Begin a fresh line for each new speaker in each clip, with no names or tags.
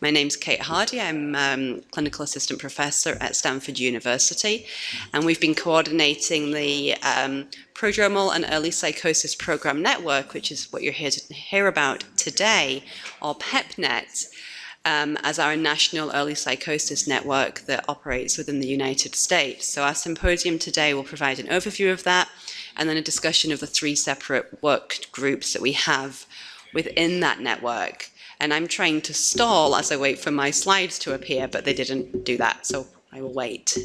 My name's Kate Hardy. I'm Clinical Assistant Professor at Stanford University, and we've been coordinating the Prodromal and Early Psychosis Program Network, which is what you're here to hear about today, or PEPPNET, as our national early psychosis network that operates within the United States. So our symposium today will provide an overview of that, and then a discussion of the 3 separate work groups that we have within that network. And I'm trying to stall as I wait for my slides to appear, but they didn't do that, so I will wait.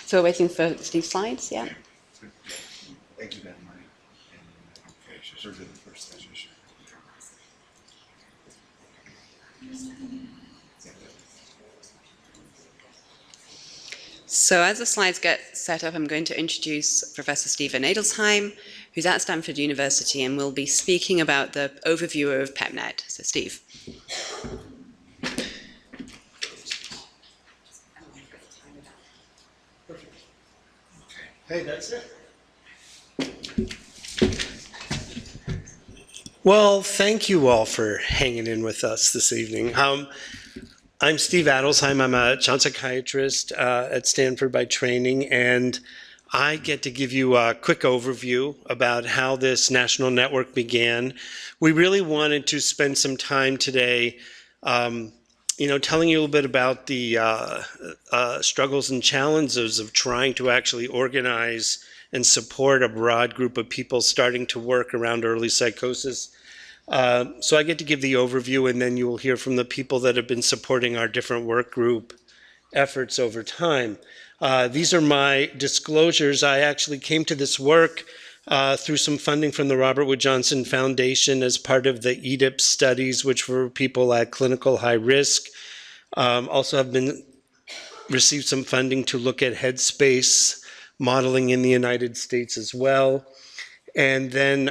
So we're waiting for Steve's slides, yeah?
Thank you, Ben. The first session.
So as the slides get set up, I'm going to introduce Professor Stephen Adelsheim, who's at Stanford University, and will be speaking about the overview of PEPPNET. So Steve.
Hey, that's it.
Well, thank you all for hanging in with us this evening. I'm Steve Adelsheim. I'm a child psychiatrist at Stanford by training, and I get to give you a quick overview about how this national network began. We really wanted to spend some time today, telling you a little bit about the struggles and challenges of trying to actually organize and support a broad group of people starting to work around early psychosis. So I get to give the overview, and then you will hear from the people that have been supporting our different work group efforts over time. These are my disclosures. I actually came to this work through some funding from the Robert Wood Johnson Foundation as part of the EDIP studies, which were people at clinical high risk. Also have received some funding to look at headspace modeling in the United States as well. And then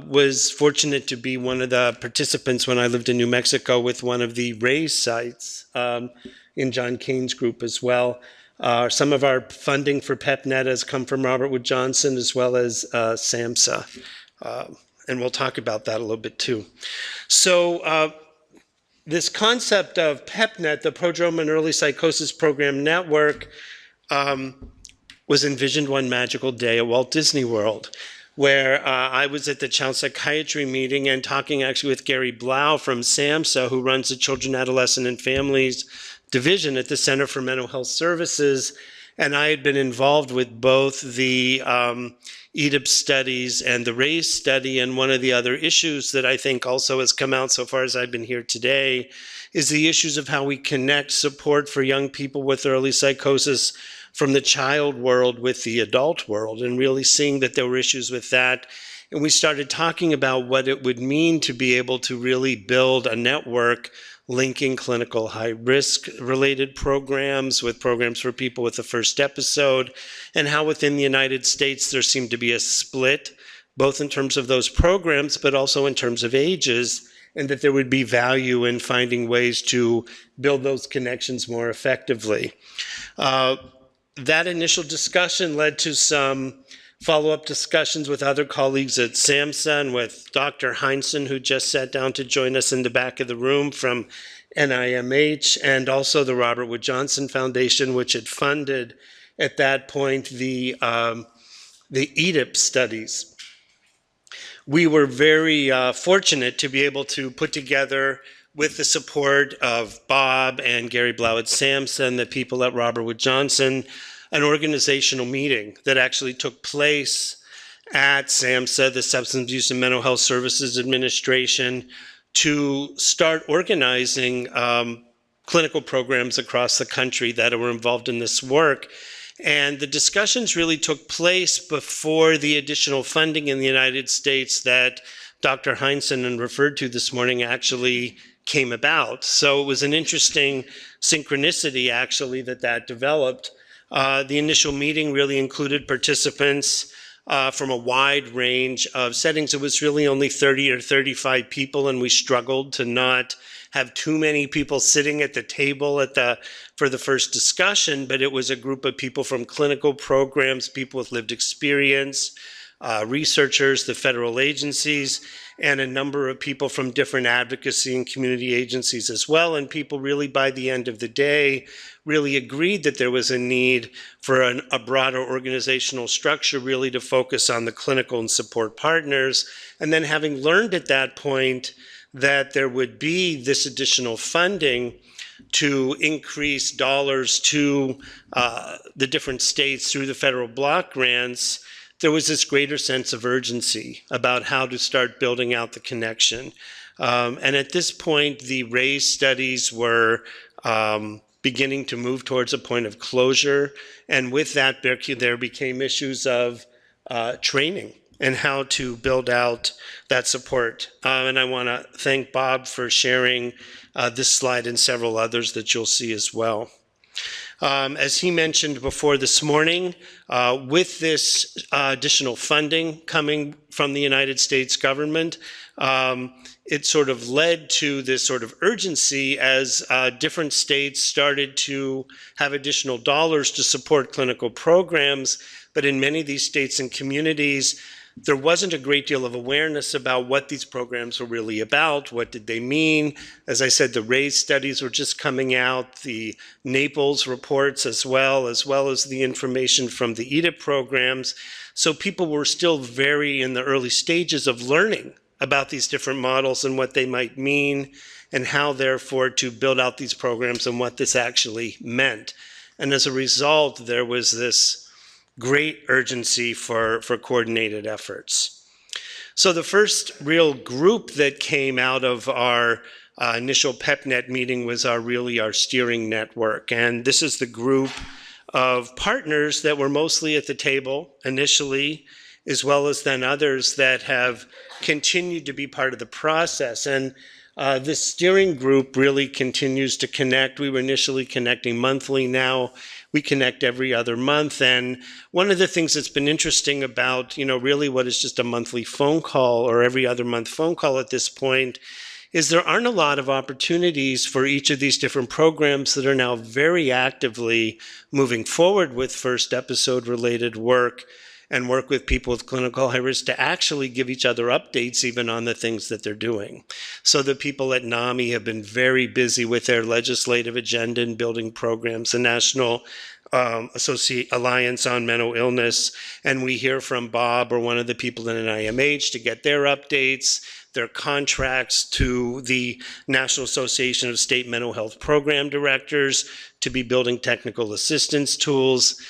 was fortunate to be one of the participants when I lived in New Mexico with one of the RAISE sites in John Kane's group as well. Some of our funding for PEPPNET has come from Robert Wood Johnson as well as SAMHSA. And we'll talk about that a little bit too. So this concept of PEPPNET, the Prodromal and Early Psychosis Program Network, was envisioned one magical day at Walt Disney World, where I was at the child psychiatry meeting and talking actually with Gary Blau from SAMHSA, who runs the Children, Adolescent, and Families Division at the Center for Mental Health Services. And I had been involved with both the EDIP studies and the RAISE study. And one of the other issues that I think also has come out so far as I've been here today is the issues of how we connect support for young people with early psychosis from the child world with the adult world, and really seeing that there were issues with that. And we started talking about what it would mean to be able to really build a network linking clinical high-risk related programs with programs for people with the first episode, and how within the United States there seemed to be a split, both in terms of those programs, but also in terms of ages, and that there would be value in finding ways to build those connections more effectively. That initial discussion led to some follow-up discussions with other colleagues at SAMHSA and with Dr. Heinsohn, who just sat down to join us in the back of the room from NIMH, and also the Robert Wood Johnson Foundation, which had funded at that point the EDIP studies. We were very fortunate to be able to put together, with the support of Bob and Gary Blau at SAMHSA and the people at Robert Wood Johnson, an organizational meeting that actually took place at SAMHSA, the Substance Abuse and Mental Health Services Administration, to start organizing clinical programs across the country that were involved in this work. And the discussions really took place before the additional funding in the United States that Dr. Heinsohn referred to this morning actually came about. So it was an interesting synchronicity, actually, that developed. The initial meeting really included participants from a wide range of settings. It was really only 30 or 35 people, and we struggled to not have too many people sitting at the table for the first discussion, but it was a group of people from clinical programs, people with lived experience, researchers, the federal agencies, and a number of people from different advocacy and community agencies as well. And people really, by the end of the day, really agreed that there was a need for a broader organizational structure really to focus on the clinical and support partners. And then having learned at that point that there would be this additional funding to increase dollars to the different states through the federal block grants, there was this greater sense of urgency about how to start building out the connection. And at this point, the RAISE studies were beginning to move towards a point of closure. And with that, there became issues of training and how to build out that support. And I want to thank Bob for sharing this slide and several others that you'll see as well. As he mentioned before this morning, with this additional funding coming from the United States government, it sort of led to this sort of urgency as different states started to have additional dollars to support clinical programs. But in many of these states and communities, there wasn't a great deal of awareness about what these programs were really about. What did they mean? As I said, the RAISE studies were just coming out, the Naples reports as well as the information from the EDIP programs. So people were still very in the early stages of learning about these different models and what they might mean and how, therefore, to build out these programs and what this actually meant. And as a result, there was this great urgency for coordinated efforts. So the first real group that came out of our initial PEPPNET meeting was our steering network. And this is the group of partners that were mostly at the table initially, as well as then others that have continued to be part of the process. And this steering group really continues to connect. We were initially connecting monthly. Now we connect every other month. And one of the things that's been interesting about, really what is just a monthly phone call or every other month phone call at this point is there aren't a lot of opportunities for each of these different programs that are now very actively moving forward with first episode related work and work with people with clinical high risk to actually give each other updates even on the things that they're doing. So the people at NAMI have been very busy with their legislative agenda and building programs, the National Alliance on Mental Illness, and we hear from Bob or one of the people in NIMH to get their updates, their contracts to the National Association of State Mental Health Program Directors to be building technical assistance tools,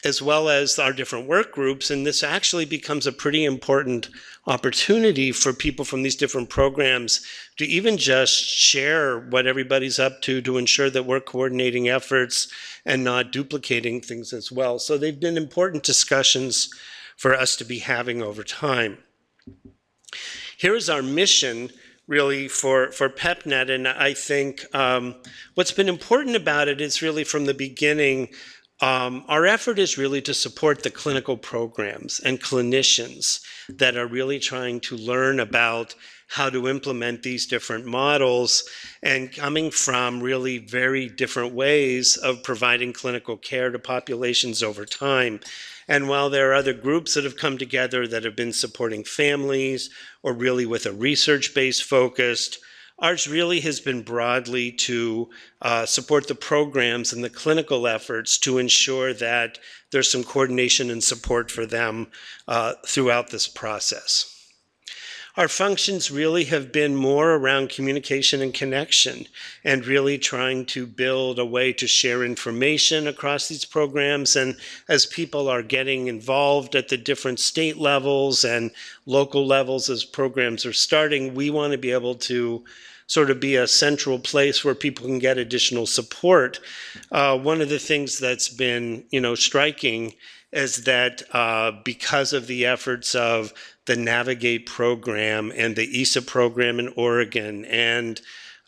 as well as our different work groups. And this actually becomes a pretty important opportunity for people from these different programs to even just share what everybody's up to ensure that we're coordinating efforts and not duplicating things as well. So they've been important discussions for us to be having over time. Here is our mission really for PEPPNET, and I think what's been important about it is really from the beginning, our effort is really to support the clinical programs and clinicians that are really trying to learn about how to implement these different models and coming from really very different ways of providing clinical care to populations over time. And while there are other groups that have come together that have been supporting families or really with a research-based focused, ours really has been broadly to support the programs and the clinical efforts to ensure that there's some coordination and support for them throughout this process. Our functions really have been more around communication and connection and really trying to build a way to share information across these programs. And as people are getting involved at the different state levels and local levels as programs are starting, we want to be able to sort of be a central place where people can get additional support. One of the things that's been, striking is that because of the efforts of the Navigate program and the ISA program in Oregon and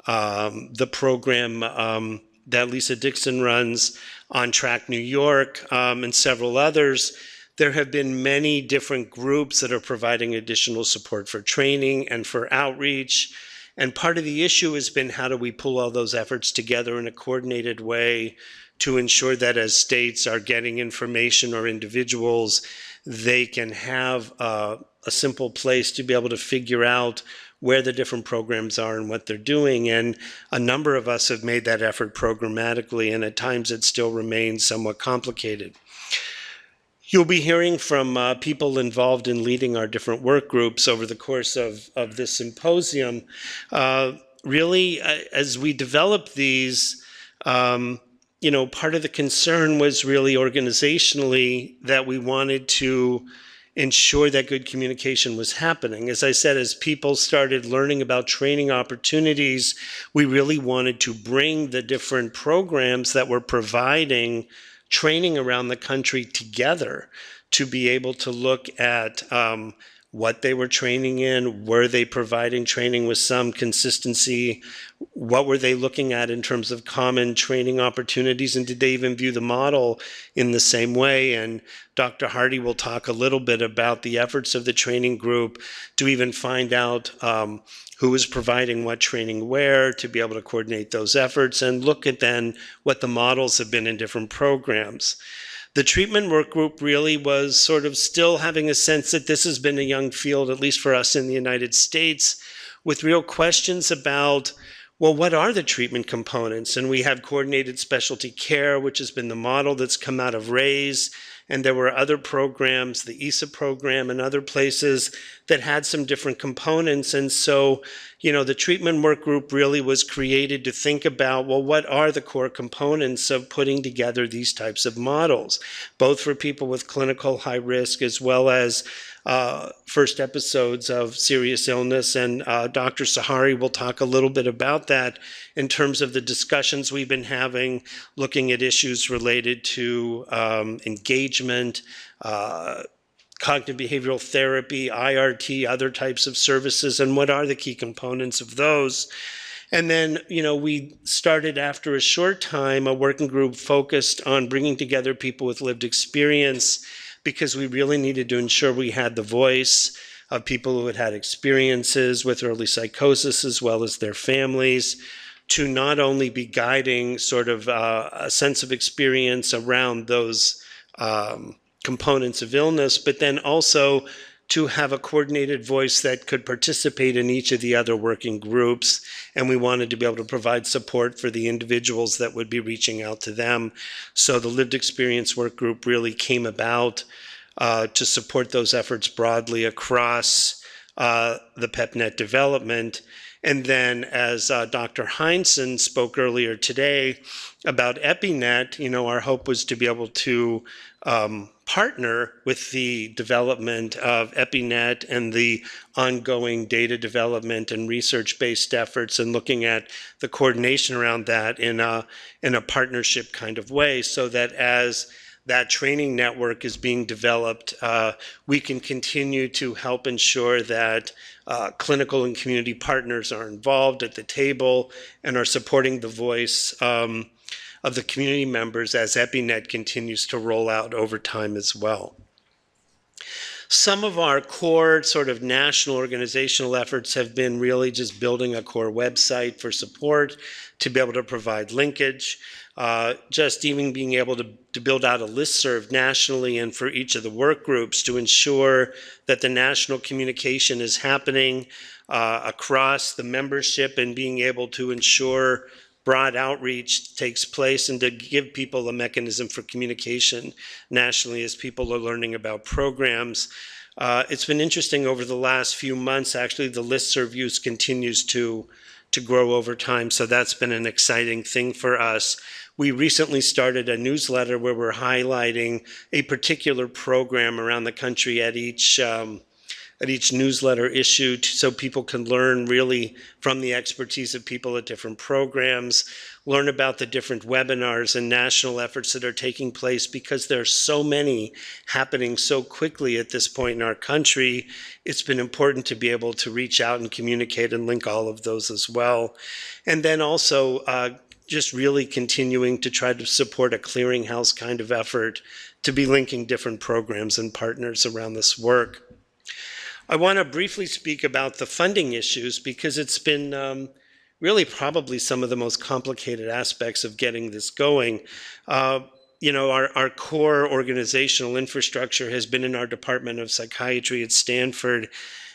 the program that Lisa Dixon runs on Track New York and several others, There have been many different groups that are providing additional support for training and for outreach. And part of the issue has been, how do we pull all those efforts together in a coordinated way to ensure that as states are getting information, or individuals, they can have a simple place to be able to figure out where the different programs are and what they're doing. And a number of us have made that effort programmatically, and at times it still remains somewhat complicated. You'll be hearing from people involved in leading our different work groups over the course of this symposium. Really, as we developed these, part of the concern was really organizationally that we wanted to ensure that good communication was happening. As I said, as people started learning about training opportunities, we really wanted to bring the different programs that were providing training around the country together to be able to look at what they were training in, were they providing training with some consistency, what were they looking at in terms of common training opportunities, and did they even view the model in the same way? And Dr. Hardy will talk a little bit about the efforts of the training group to even find out who is providing what training where, to be able to coordinate those efforts and look at then what the models have been in different programs. The treatment work group really was sort of still having a sense that this has been a young field, at least for us in the United States, with real questions about, well, what are the treatment components? And we have coordinated specialty care, which has been the model that's come out of RAISE. And there were other programs, the ISA program and other places that had some different components. And so, the treatment work group really was created to think about, well, what are the core components of putting together these types of models, both for people with clinical high risk as well as first episodes of serious illness. And Dr. Sahari will talk a little bit about that in terms of the discussions we've been having, looking at issues related to engagement, cognitive behavioral therapy, IRT, other types of services, and what are the key components of those. And then, we started after a short time a working group focused on bringing together people with lived experience, because we really needed to ensure we had the voice of people who had had experiences with early psychosis as well as their families, to not only be guiding sort of a sense of experience around those components of illness, but then also to have a coordinated voice that could participate in each of the other working groups. And we wanted to be able to provide support for the individuals that would be reaching out to them. So the lived experience work group really came about to support those efforts broadly across the PEPPNET development. And then, as Dr. Heinsohn spoke earlier today about PEPPNET, our hope was to be able to partner with the development of PEPPNET and the ongoing data development and research-based efforts, and looking at the coordination around that in a partnership kind of way, so that as that training network is being developed, we can continue to help ensure that clinical and community partners are involved at the table and are supporting the voice of the community members as PEPPNET continues to roll out over time as well. Some of our core sort of national organizational efforts have been really just building a core website for support to be able to provide linkage, just even being able to build out a listserv nationally and for each of the work groups to ensure that the national communication is happening across the membership, and being able to ensure broad outreach takes place, and to give people a mechanism for communication nationally as people are learning about programs. It's been interesting over the last few months. Actually, the listserv use continues to grow over time, so that's been an exciting thing for us. We recently started a newsletter where we're highlighting a particular program around the country at each newsletter issue, so people can learn really from the expertise of people at different programs, learn about the different webinars and national efforts that are taking place, because there are so many happening so quickly at this point in our country. It's been important to be able to reach out and communicate and link all of those as well. And then also just really continuing to try to support a clearinghouse kind of effort to be linking different programs and partners around this work. I want to briefly speak about the funding issues because it's been really probably some of the most complicated aspects of getting this going. Our core organizational infrastructure has been in our Department of Psychiatry at Stanford.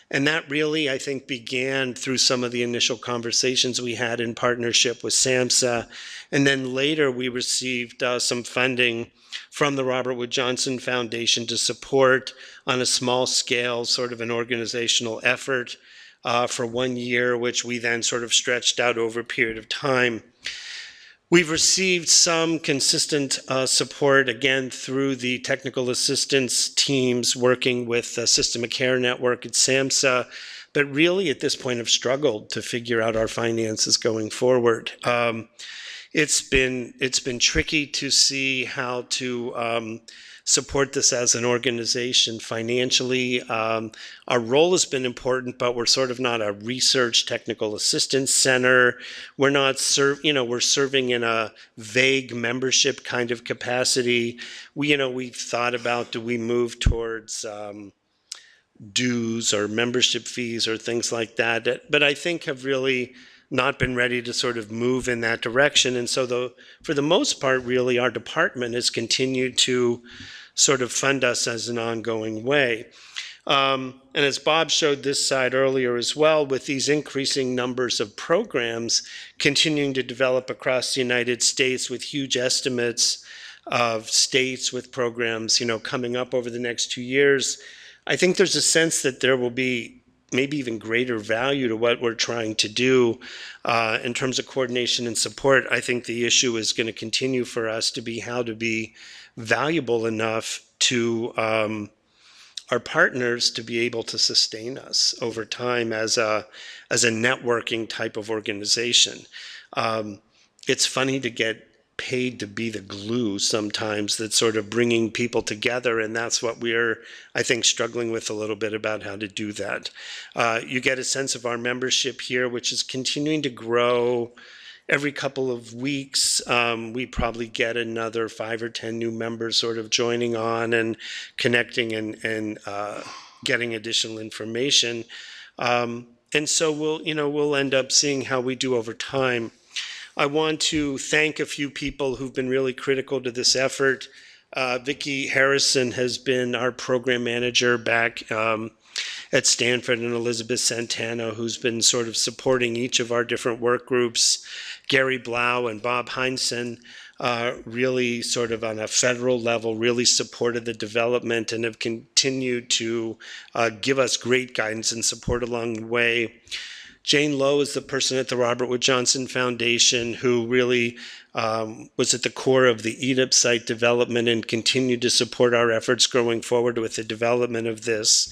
And that really, I think, began through some of the initial conversations we had in partnership with SAMHSA. And then later we received some funding from the Robert Wood Johnson Foundation to support on a small scale sort of an organizational effort for 1 year, which we then sort of stretched out over a period of time. We've received some consistent support, again, through the technical assistance teams working with the System of Care Network at SAMHSA, but really at this point have struggled to figure out our finances going forward. It's been tricky to see how to support this as an organization financially. Our role has been important, but we're sort of not a research technical assistance center. We're not we're serving in a vague membership kind of capacity. We've thought about, do we move towards dues or membership fees or things like that, but I think have really not been ready to sort of move in that direction. And so for the most part, really, our department has continued to sort of fund us as an ongoing way. And as Bob showed this side earlier as well, with these increasing numbers of programs continuing to develop across the United States with huge estimates of states with programs, coming up over the next 2 years, I think there's a sense that there will be maybe even greater value to what we're trying to do in terms of coordination and support. I think the issue is going to continue for us to be how to be valuable enough to our partners to be able to sustain us over time as a networking type of organization. It's funny to get paid to be the glue sometimes that's sort of bringing people together, and that's what we're, I think, struggling with a little bit about how to do that. You get a sense of our membership here, which is continuing to grow. Every couple of weeks, we probably get another 5 or 10 new members sort of joining on and connecting and getting additional information. And so we'll end up seeing how we do over time. I want to thank a few people who've been really critical to this effort. Vicki Harrison has been our program manager back at Stanford, and Elizabeth Santana, who's been sort of supporting each of our different work groups. Gary Blau and Bob Heinsohn really sort of on a federal level really supported the development and have continued to give us great guidance and support along the way. Jane Lowe is the person at the Robert Wood Johnson Foundation who really was at the core of the EDIP site development and continued to support our efforts going forward with the development of this.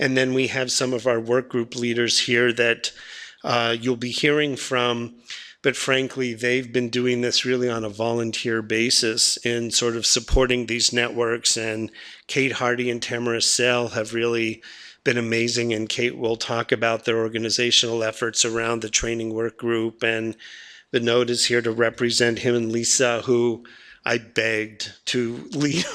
And then we have some of our work group leaders here that you'll be hearing from, but frankly, they've been doing this really on a volunteer basis in sort of supporting these networks. And Kate Hardy and Tamara Sale have really been amazing, and Kate will talk about their organizational efforts around the training work group. And Vinod is here to represent him and Lisa, who I begged to lead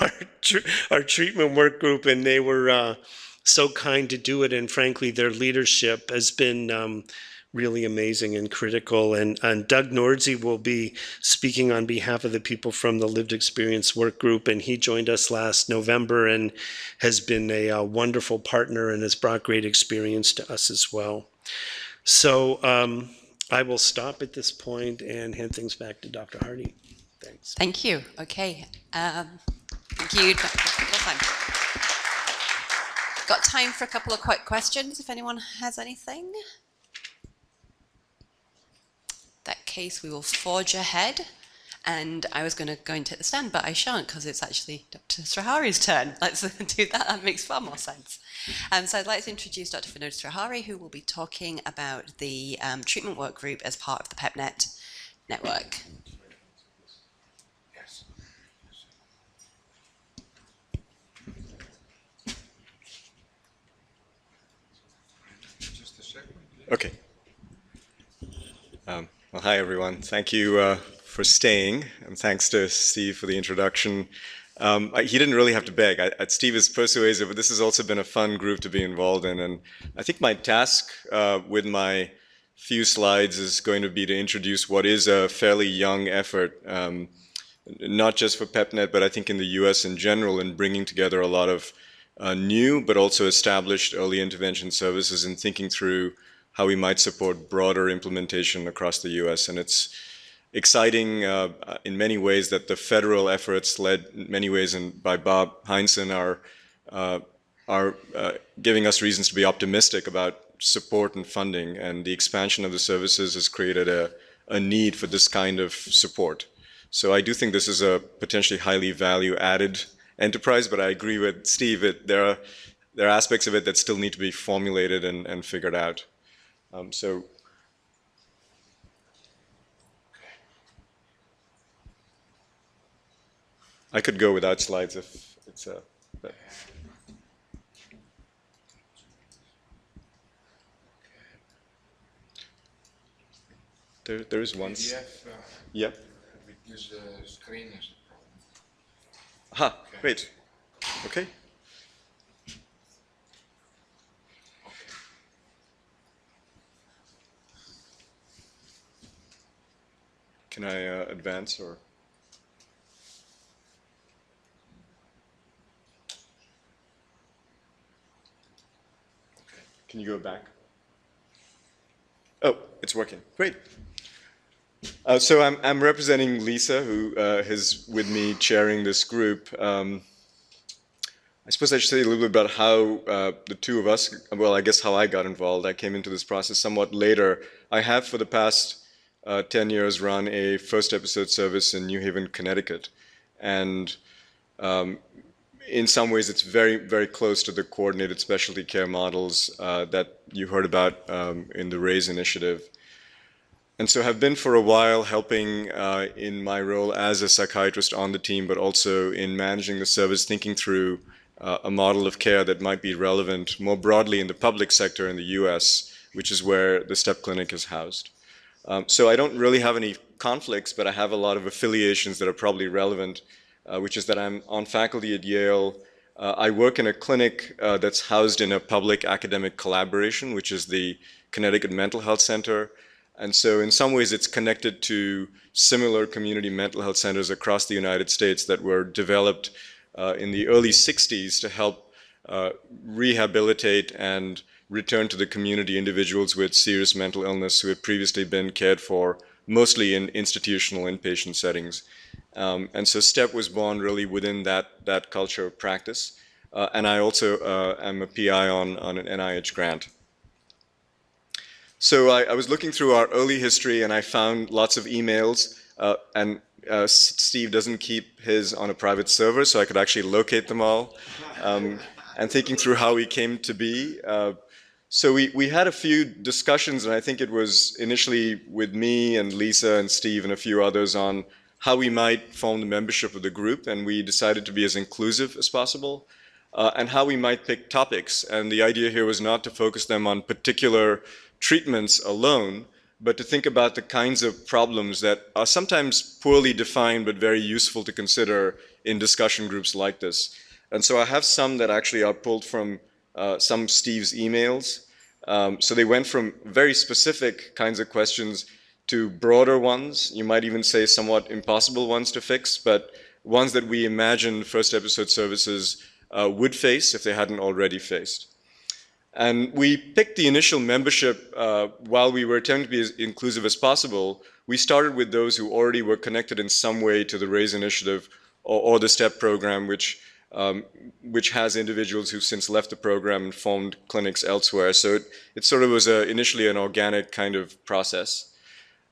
our treatment work group, and they were so kind to do it. And frankly, their leadership has been really amazing and critical. And Doug Nordzi will be speaking on behalf of the people from the Lived Experience Work Group, and he joined us last November and has been a wonderful partner and has brought great experience to us as well. So I will stop at this point and hand things back to Dr. Hardy. Thanks.
Thank you. Okay. Thank you. Got time for a couple of quick questions if anyone has anything. In that case, we will forge ahead. And I was going to go and take the stand, but I shan't because it's actually Dr. Strahari's turn. Let's do that. That makes far more sense. So I'd like to introduce Dr. Vinod Strahari, who will be talking about the treatment work group as part of the PEPPNET network.
Yes. Just a second.
Okay. Well, hi, everyone. Thank you for staying, and thanks to Steve for the introduction. He didn't really have to beg. Steve is persuasive, but this has also been a fun group to be involved in. And I think my task with my few slides is going to be to introduce what is a fairly young effort, not just for PEPPNET, but I think in the US in general, in bringing together a lot of new but also established early intervention services and thinking through how we might support broader implementation across the US. And it's exciting in many ways that the federal efforts led in many ways by Bob Heinsohn are giving us reasons to be optimistic about support and funding, and the expansion of the services has created a need for this kind of support. So I do think this is a potentially highly value-added enterprise, but I agree with Steve that there are aspects of it that still need to be formulated and figured out. So I could go without slides if it's a... There is one.
PDF,
Yep.
because the screen is a problem.
Aha, great. Okay. Can I advance or? Okay. Can you go back? Oh, it's working. Great. So I'm representing Lisa, who is with me chairing this group. I suppose I should say a little bit about how the two of us, well, I guess how I got involved. I came into this process somewhat later. I have for the past 10 years run a first episode service in New Haven, Connecticut. And in some ways it's very, very close to the coordinated specialty care models that you heard about in the RAISE initiative. And so have been for a while helping in my role as a psychiatrist on the team, but also in managing the service, thinking through a model of care that might be relevant more broadly in the public sector in the US, which is where the STEP clinic is housed. So I don't really have any conflicts, but I have a lot of affiliations that are probably relevant, which is that I'm on faculty at Yale. I work in a clinic that's housed in a public academic collaboration, which is the Connecticut Mental Health Center. And so in some ways it's connected to similar community mental health centers across the United States that were developed in the early 60s to help rehabilitate and return to the community individuals with serious mental illness who had previously been cared for mostly in institutional inpatient settings. And so STEP was born really within that culture of practice. And I also am a PI on an NIH grant. So I was looking through our early history and I found lots of emails and Steve doesn't keep his on a private server, so I could actually locate them all. And thinking through how we came to be. So we had a few discussions, and I think it was initially with me and Lisa and Steve and a few others on how we might form the membership of the group, and we decided to be as inclusive as possible, and how we might pick topics. And the idea here was not to focus them on particular treatments alone, but to think about the kinds of problems that are sometimes poorly defined but very useful to consider in discussion groups like this. And so I have some that actually are pulled from some of Steve's emails. So they went from very specific kinds of questions to broader ones, you might even say somewhat impossible ones to fix, but ones that we imagine first episode services would face if they hadn't already faced. And we picked the initial membership while we were attempting to be as inclusive as possible. We started with those who already were connected in some way to the RAISE initiative or the STEP program, which has individuals who've since left the program and formed clinics elsewhere. So it sort of was initially an organic kind of process.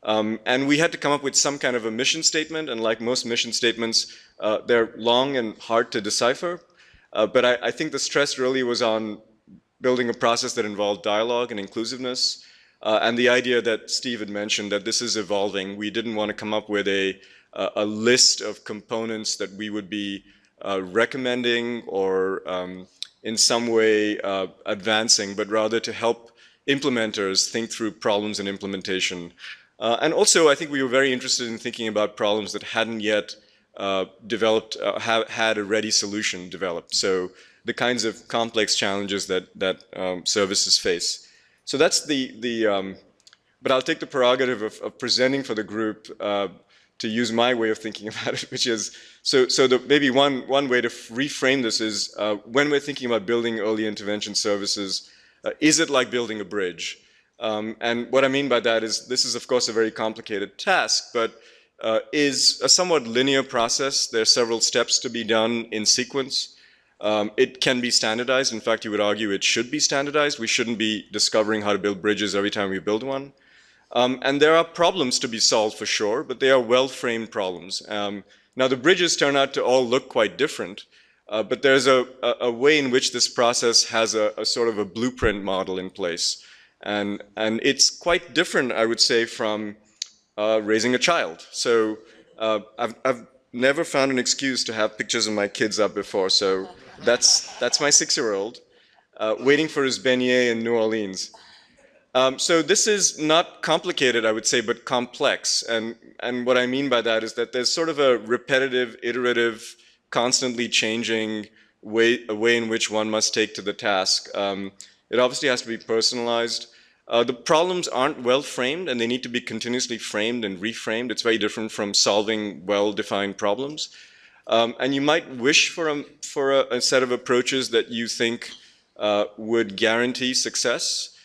And we had to come up with some kind of a mission statement, and like most mission statements, they're long and hard to decipher. But I think the stress really was on building a process that involved dialogue and inclusiveness, and the idea that Steve had mentioned that this is evolving. We didn't want to come up with a list of components that we would be recommending or in some way advancing, but rather to help implementers think through problems in implementation. And also, I think we were very interested in thinking about problems that hadn't yet developed, had a ready solution developed. So the kinds of complex challenges that services face. So that's but I'll take the prerogative of presenting for the group to use my way of thinking about it, which is, maybe one way to reframe this is when we're thinking about building early intervention services, is it like building a bridge? And what I mean by that is this is, of course, a very complicated task, but is a somewhat linear process. There are several steps to be done in sequence. It can be standardized. In fact, you would argue it should be standardized. We shouldn't be discovering how to build bridges every time we build one. And there are problems to be solved for sure, but they are well-framed problems. Now, the bridges turn out to all look quite different, but there's a way in which this process has a sort of a blueprint model in place. And it's quite different, I would say, from raising a child. So I've never found an excuse to have pictures of my kids up before. So that's my 6-year-old waiting for his beignet in New Orleans. So this is not complicated, I would say, but complex. And what I mean by that is that there's sort of a repetitive, iterative, constantly changing a way in which one must take to the task. It obviously has to be personalized. The problems aren't well framed, and they need to be continuously framed and reframed. It's very different from solving well-defined problems. And you might wish for a set of approaches that you think would guarantee success.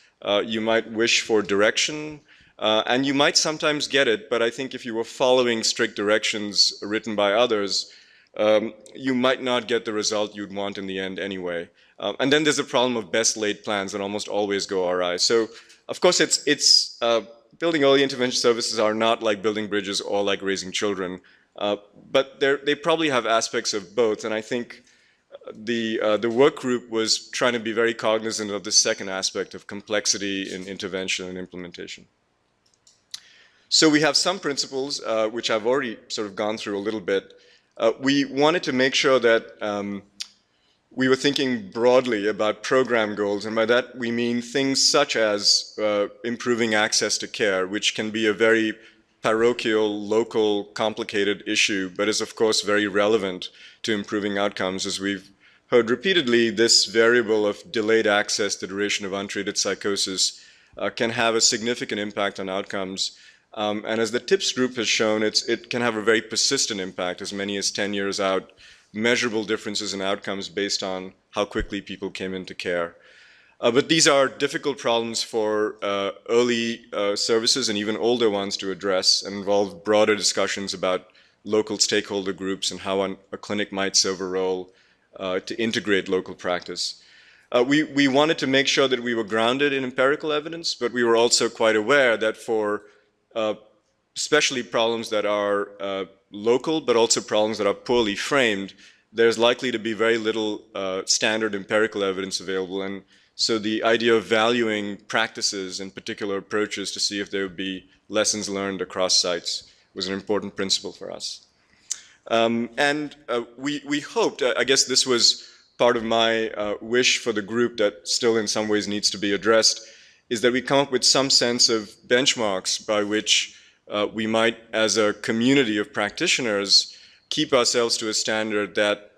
You might wish for direction, and you might sometimes get it, but I think if you were following strict directions written by others, you might not get the result you'd want in the end anyway. And then there's the problem of best laid plans that almost always go awry. So, of course, building early intervention services are not like building bridges or like raising children, but they probably have aspects of both, and I think the work group was trying to be very cognizant of the second aspect of complexity in intervention and implementation. So we have some principles, which I've already sort of gone through a little bit. We wanted to make sure that we were thinking broadly about program goals, and by that we mean things such as improving access to care, which can be a very parochial, local, complicated issue, but is of course very relevant to improving outcomes. As we've heard repeatedly, this variable of delayed access, the duration of untreated psychosis, can have a significant impact on outcomes. And as the TIPS group has shown, it can have a very persistent impact, as many as 10 years out, measurable differences in outcomes based on how quickly people came into care. But these are difficult problems for early services and even older ones to address, and involve broader discussions about local stakeholder groups and how a clinic might serve a role to integrate local practice. We wanted to make sure that we were grounded in empirical evidence, but we were also quite aware that for especially problems that are local, but also problems that are poorly framed, there's likely to be very little standard empirical evidence available. And so the idea of valuing practices and particular approaches to see if there would be lessons learned across sites was an important principle for us. We hoped, I guess this was part of my wish for the group that still in some ways needs to be addressed, is that we come up with some sense of benchmarks by which we might, as a community of practitioners, keep ourselves to a standard that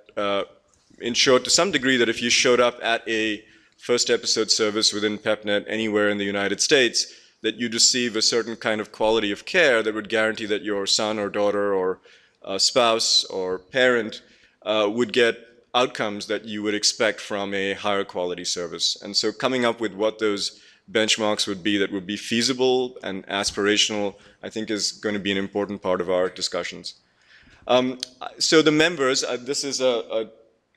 ensured to some degree that if you showed up at a first episode service within PEPPNET anywhere in the United States, that you'd receive a certain kind of quality of care that would guarantee that your son or daughter or spouse or parent would get outcomes that you would expect from a higher quality service. And so coming up with what those benchmarks would be that would be feasible and aspirational, I think is going to be an important part of our discussions. So the members, this is a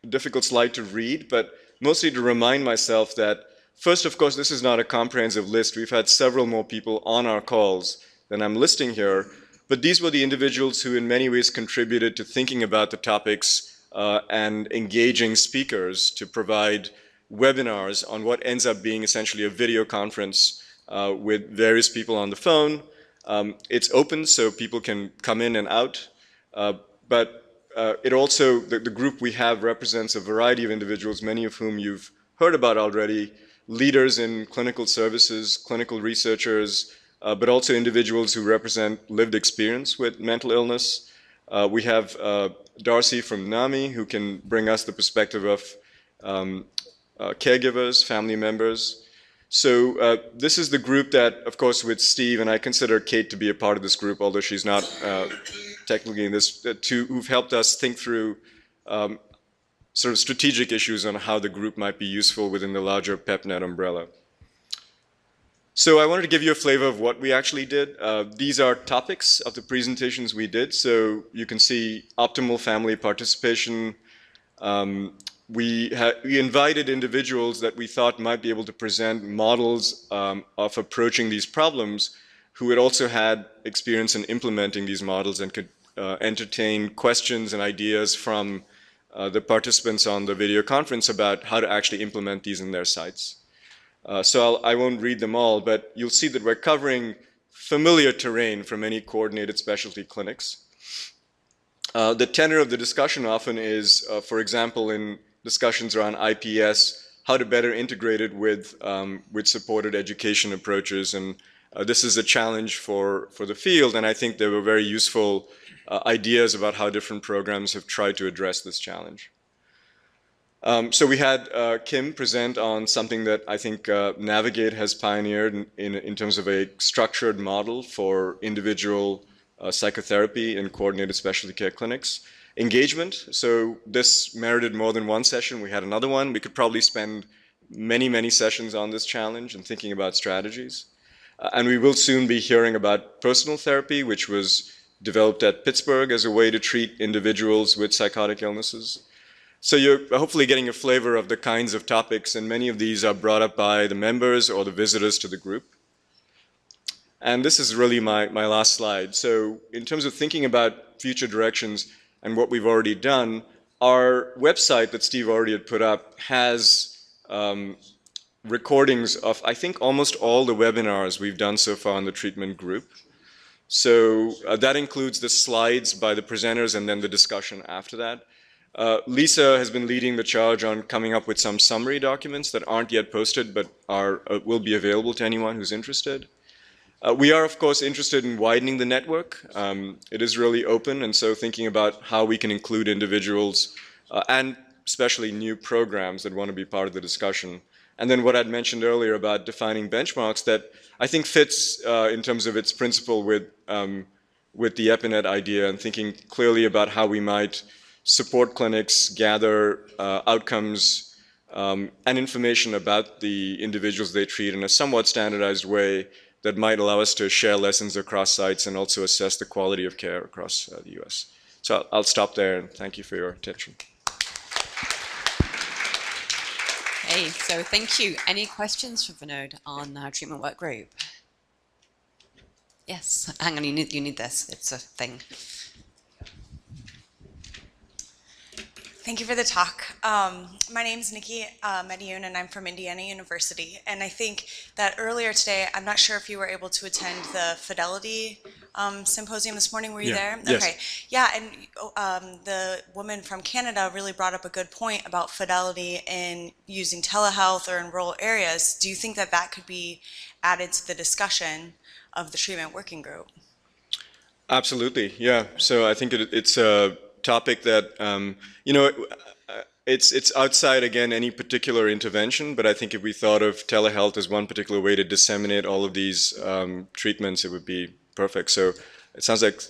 difficult slide to read, but mostly to remind myself that first, of course, this is not a comprehensive list. We've had several more people on our calls than I'm listing here, but these were the individuals who in many ways contributed to thinking about the topics and engaging speakers to provide webinars on what ends up being essentially a video conference with various people on the phone. It's open, so people can come in and out, but it also, the group we have represents a variety of individuals, many of whom you've heard about already, leaders in clinical services, clinical researchers, but also individuals who represent lived experience with mental illness. We have Darcy from NAMI, who can bring us the perspective of caregivers, family members. So this is the group that, of course, with Steve, and I consider Kate to be a part of this group, although she's not technically in this, who've helped us think through sort of strategic issues on how the group might be useful within the larger PEPPNET umbrella. So I wanted to give you a flavor of what we actually did. These are topics of the presentations we did. So you can see optimal family participation. We invited individuals that we thought might be able to present models of approaching these problems who had also had experience in implementing these models and could entertain questions and ideas from the participants on the video conference about how to actually implement these in their sites. So I won't read them all, but you'll see that we're covering familiar terrain from many coordinated specialty clinics. The tenor of the discussion often is, for example, in discussions around IPS, how to better integrate it with supported education approaches. And this is a challenge for the field, and I think there were very useful ideas about how different programs have tried to address this challenge. So we had Kim present on something that I think Navigate has pioneered in terms of a structured model for individual psychotherapy in coordinated specialty care clinics. Engagement, so this merited more than one session. We had another one. We could probably spend many, many sessions on this challenge and thinking about strategies. And we will soon be hearing about personal therapy, which was developed at Pittsburgh as a way to treat individuals with psychotic illnesses. So you're hopefully getting a flavor of the kinds of topics, and many of these are brought up by the members or the visitors to the group. And this is really my last slide. So in terms of thinking about future directions and what we've already done, our website that Steve already had put up has recordings of, I think, almost all the webinars we've done so far in the treatment group. So that includes the slides by the presenters and then the discussion after that. Lisa has been leading the charge on coming up with some summary documents that aren't yet posted but will be available to anyone who's interested. We are, of course, interested in widening the network. It is really open, and so thinking about how we can include individuals and especially new programs that want to be part of the discussion. And then what I'd mentioned earlier about defining benchmarks that I think fits in terms of its principle with the PEPPNET idea, and thinking clearly about how we might support clinics, gather outcomes and information about the individuals they treat in a somewhat standardized way that might allow us to share lessons across sites and also assess the quality of care across the US. So I'll stop there, and thank you for your attention.
Hey, so thank you. Any questions for Vinod on treatment work group? Yes, hang on, you need this, it's a thing.
Thank you for the talk. My name is Nikki Medioun, and I'm from Indiana University. And I think that earlier today, I'm not sure if you were able to attend the Fidelity Symposium this morning. Were you there?
Yes.
Okay. Yeah, and the woman from Canada really brought up a good point about fidelity in using telehealth or in rural areas. Do you think that that could be added to the discussion of the treatment working group?
Absolutely, yeah. So I think it's a topic that, it's outside, again, any particular intervention, but I think if we thought of telehealth as one particular way to disseminate all of these treatments, it would be perfect. So it sounds like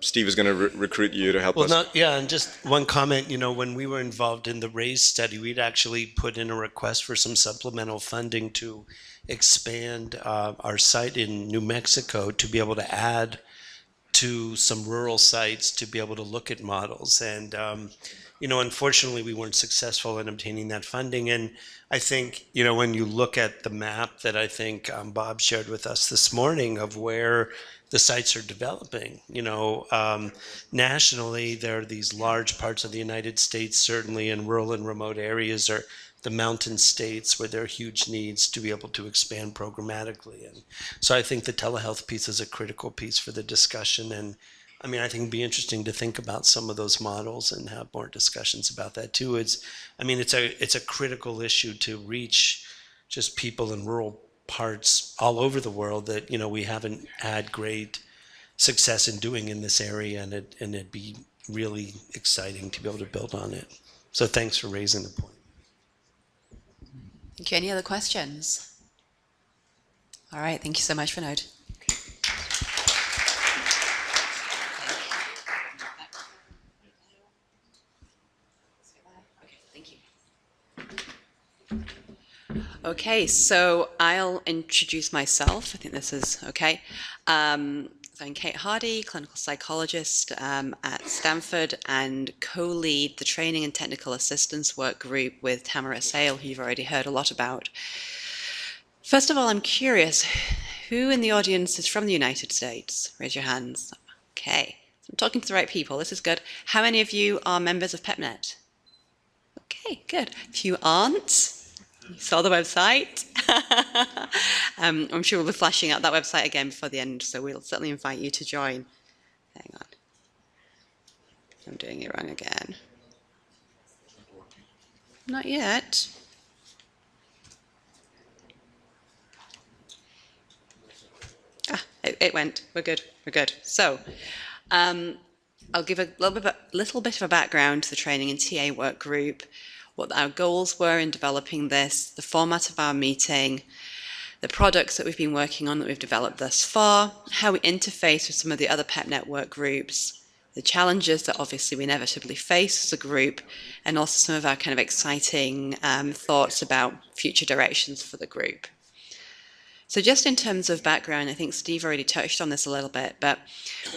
Steve is going to recruit you to help us.
And just one comment, when we were involved in the RAISE study, we'd actually put in a request for some supplemental funding to expand our site in New Mexico to be able to add to some rural sites to be able to look at models. And, unfortunately, we weren't successful in obtaining that funding. And I think, when you look at the map that I think Bob shared with us this morning of where the sites are developing, nationally, there are these large parts of the United States, certainly in rural and remote areas, or the mountain states where there are huge needs to be able to expand programmatically. And so I think the telehealth piece is a critical piece for the discussion. And I think it'd be interesting to think about some of those models and have more discussions about that too. It's a critical issue to reach just people in rural parts all over the world that, we haven't had great success in doing in this area, and it'd be really exciting to be able to build on it. So thanks for raising the point.
Thank you. Any other questions? All right, thank you so much, Vinod. Okay, so I'll introduce myself. I think this is okay. So I'm Kate Hardy, clinical psychologist at Stanford, and co-lead the Training and Technical Assistance Work Group with Tamara Sale, who you've already heard a lot about. First of all, I'm curious, who in the audience is from the United States? Raise your hands. Okay, so I'm talking to the right people. This is good. How many of you are members of PEPPNET? Okay, good. If you aren't, you saw the website. I'm sure we'll be flashing out that website again before the end, so we'll certainly invite you to join. Hang on. I'm doing it wrong again. Not yet. It went. We're good. We're good. So, I'll give a little bit of a background to the training and TA work group, what our goals were in developing this, the format of our meeting, the products that we've been working on that we've developed thus far, how we interface with some of the other PEPPNET work groups, the challenges that obviously we inevitably face as a group, and also some of our kind of exciting thoughts about future directions for the group. So just in terms of background, I think Steve already touched on this a little bit, but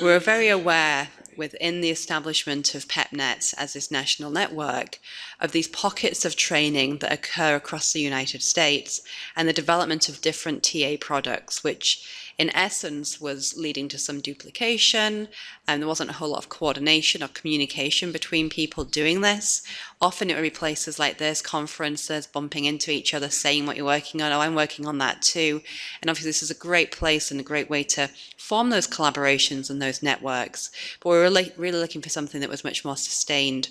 we're very aware within the establishment of PEPPNET as this national network of these pockets of training that occur across the United States and the development of different TA products, which in essence was leading to some duplication, and there wasn't a whole lot of coordination or communication between people doing this. Often it would be places like this, conferences, bumping into each other, saying what you're working on. Oh, I'm working on that too. And obviously this is a great place and a great way to form those collaborations and those networks. But we're really looking for something that was much more sustained.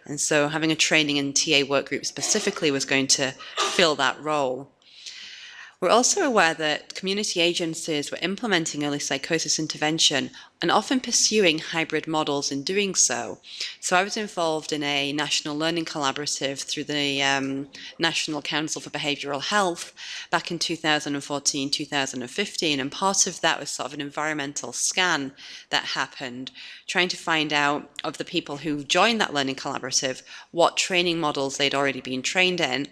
And so having a training and TA work group specifically was going to fill that role. We're also aware that community agencies were implementing early psychosis intervention and often pursuing hybrid models in doing so. So I was involved in a national learning collaborative through the National Council for Behavioural Health back in 2014, 2015, and part of that was sort of an environmental scan that happened, trying to find out of the people who joined that learning collaborative what training models they'd already been trained in.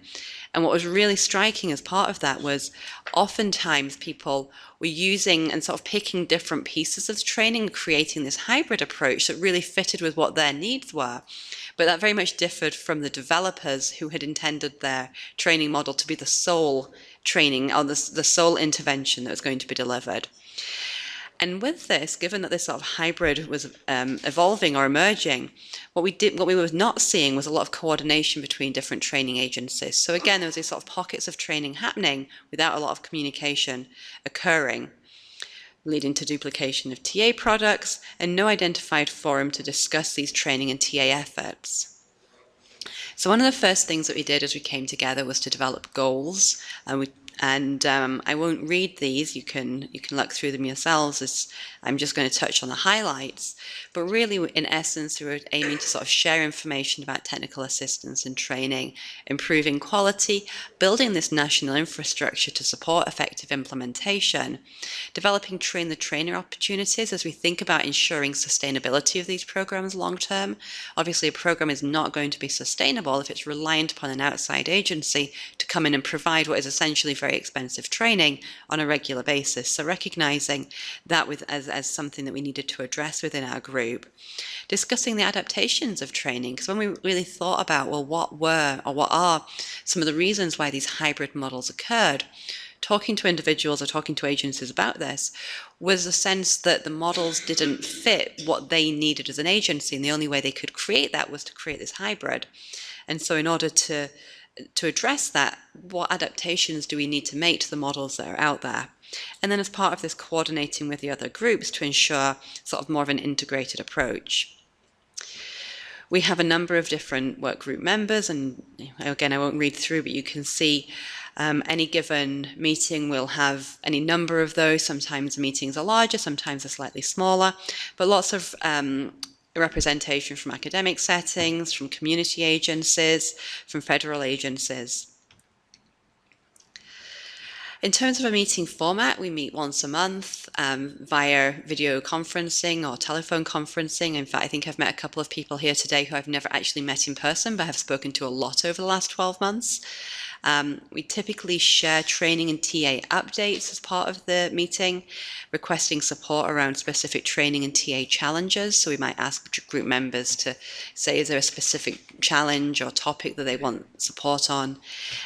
And what was really striking as part of that was oftentimes people were using and sort of picking different pieces of training, creating this hybrid approach that really fitted with what their needs were. But that very much differed from the developers who had intended their training model to be the sole training or the sole intervention that was going to be delivered. And with this, given that this sort of hybrid was evolving or emerging, what we were not seeing was a lot of coordination between different training agencies. So again, there was these sort of pockets of training happening without a lot of communication occurring, leading to duplication of TA products and no identified forum to discuss these training and TA efforts. So one of the first things that we did as we came together was to develop goals, and I won't read these, you can look through them yourselves, I'm just going to touch on the highlights. But really, in essence, we were aiming to sort of share information about technical assistance and training, improving quality, building this national infrastructure to support effective implementation, developing train-the-trainer opportunities as we think about ensuring sustainability of these programs long term. Obviously, a program is not going to be sustainable if it's reliant upon an outside agency to come in and provide what is essentially very expensive training on a regular basis. So recognizing that as something that we needed to address within our group. Discussing the adaptations of training, because when we really thought about, well, what are some of the reasons why these hybrid models occurred, talking to individuals or talking to agencies about this was a sense that the models didn't fit what they needed as an agency, and the only way they could create that was to create this hybrid. And so in order to address that, what adaptations do we need to make to the models that are out there? And then as part of this, coordinating with the other groups to ensure sort of more of an integrated approach. We have a number of different work group members, and again, I won't read through, but you can see Any given meeting will have any number of those. Sometimes the meetings are larger, sometimes they're slightly smaller, but lots of representation from academic settings, from community agencies, from federal agencies. In terms of a meeting format, we meet once a month via video conferencing or telephone conferencing. In fact, I think I've met a couple of people here today who I've never actually met in person, but have spoken to a lot over the last 12 months. We typically share training and TA updates as part of the meeting, requesting support around specific training and TA challenges. So we might ask group members to say, is there a specific challenge or topic that they want support on?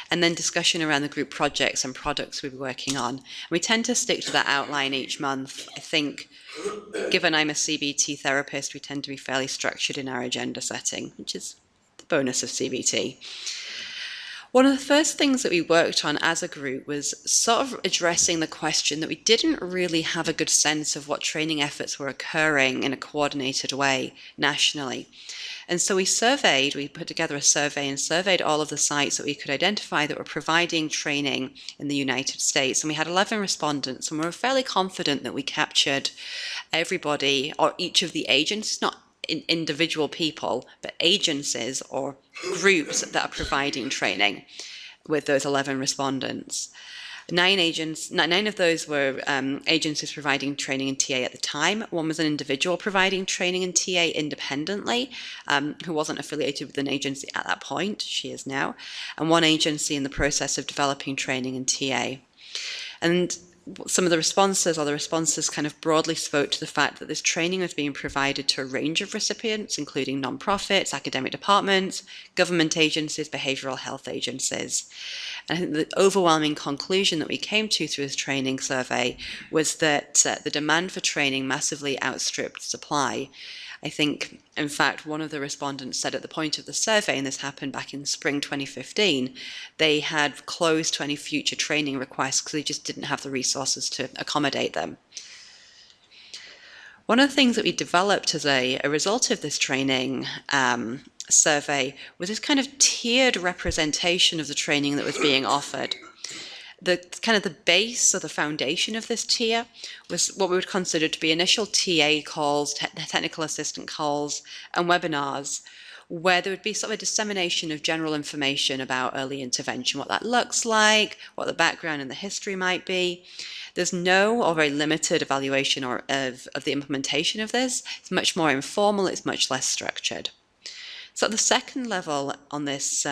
And then discussion around the group projects and products we'll be working on. We tend to stick to that outline each month. I think, given I'm a CBT therapist, we tend to be fairly structured in our agenda setting, which is the bonus of CBT. One of the first things that we worked on as a group was sort of addressing the question that we didn't really have a good sense of what training efforts were occurring in a coordinated way nationally. And so we put together a survey and surveyed all of the sites that we could identify that were providing training in the United States. And we had 11 respondents, and we were fairly confident that we captured everybody or each of the agencies, not individual people, but agencies or groups that are providing training with those 11 respondents. 9 of those were agencies providing training in TA at the time. One was an individual providing training in TA independently, who wasn't affiliated with an agency at that point. She is now. And one agency in the process of developing training in TA. And some of the responses kind of broadly spoke to the fact that this training was being provided to a range of recipients, including nonprofits, academic departments, government agencies, behavioral health agencies. And I think the overwhelming conclusion that we came to through this training survey was that the demand for training massively outstripped supply. I think, in fact, one of the respondents said at the point of the survey, and this happened back in spring 2015, they had closed to any future training requests because they just didn't have the resources to accommodate them. One of the things that we developed as a result of this training survey was this kind of tiered representation of the training that was being offered. The base or the foundation of this tier was what we would consider to be initial TA calls, technical assistant calls, and webinars, where there would be sort of a dissemination of general information about early intervention, what that looks like, what the background and the history might be. There's no or very limited evaluation of the implementation of this. It's much more informal, it's much less structured. So the second level on this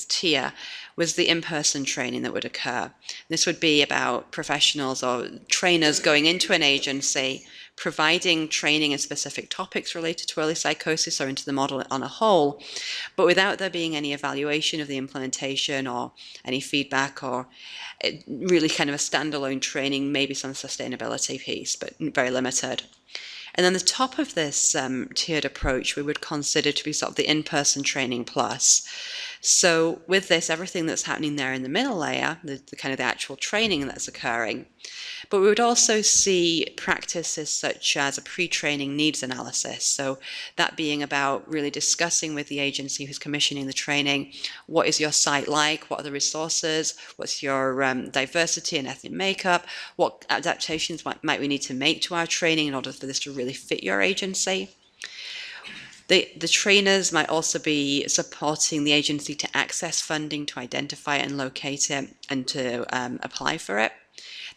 tier was the in-person training that would occur. This would be about professionals or trainers going into an agency, providing training in specific topics related to early psychosis or into the model on a whole, but without there being any evaluation of the implementation or any feedback or really kind of a standalone training, maybe some sustainability piece, but very limited. And then the top of this tiered approach we would consider to be sort of the in-person training plus. So with this, everything that's happening there in the middle layer, the kind of the actual training that's occurring. But we would also see practices such as a pre-training needs analysis. So that being about really discussing with the agency who's commissioning the training, what is your site like, what are the resources, what's your diversity and ethnic makeup, what adaptations might we need to make to our training in order for this to really fit your agency. The trainers might also be supporting the agency to access funding, to identify and locate it, and to apply for it.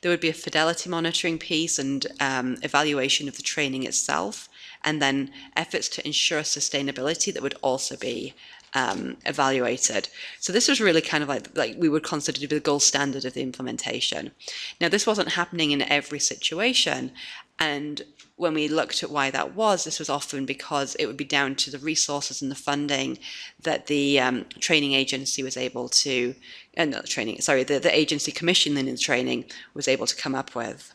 There would be a fidelity monitoring piece and evaluation of the training itself, and then efforts to ensure sustainability that would also be evaluated. So this was really kind of like we would consider to be the gold standard of the implementation. Now, this wasn't happening in every situation, and when we looked at why that was, this was often because it would be down to the resources and the funding that the training agency was able to, the agency commissioning the training was able to come up with.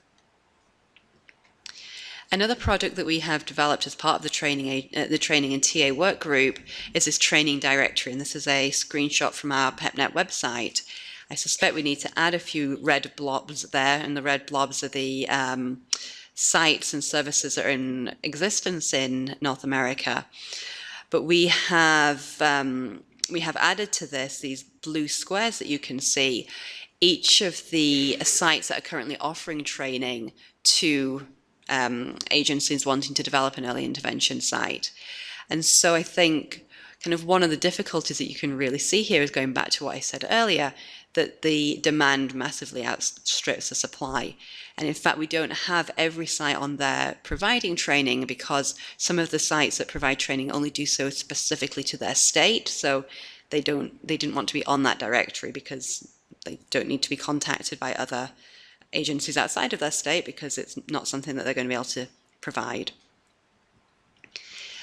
Another project that we have developed as part of the training and TA work group is this training directory, and this is a screenshot from our PEPPNET website. I suspect we need to add a few red blobs there, and the red blobs are the sites and services that are in existence in North America. But we have we have added to this these blue squares that you can see, each of the sites that are currently offering training to agencies wanting to develop an early intervention site. And so I think kind of one of the difficulties that you can really see here is going back to what I said earlier, that the demand massively outstrips the supply. And in fact, we don't have every site on there providing training, because some of the sites that provide training only do so specifically to their state. So they didn't want to be on that directory because they don't need to be contacted by other agencies outside of their state, because it's not something that they're going to be able to provide.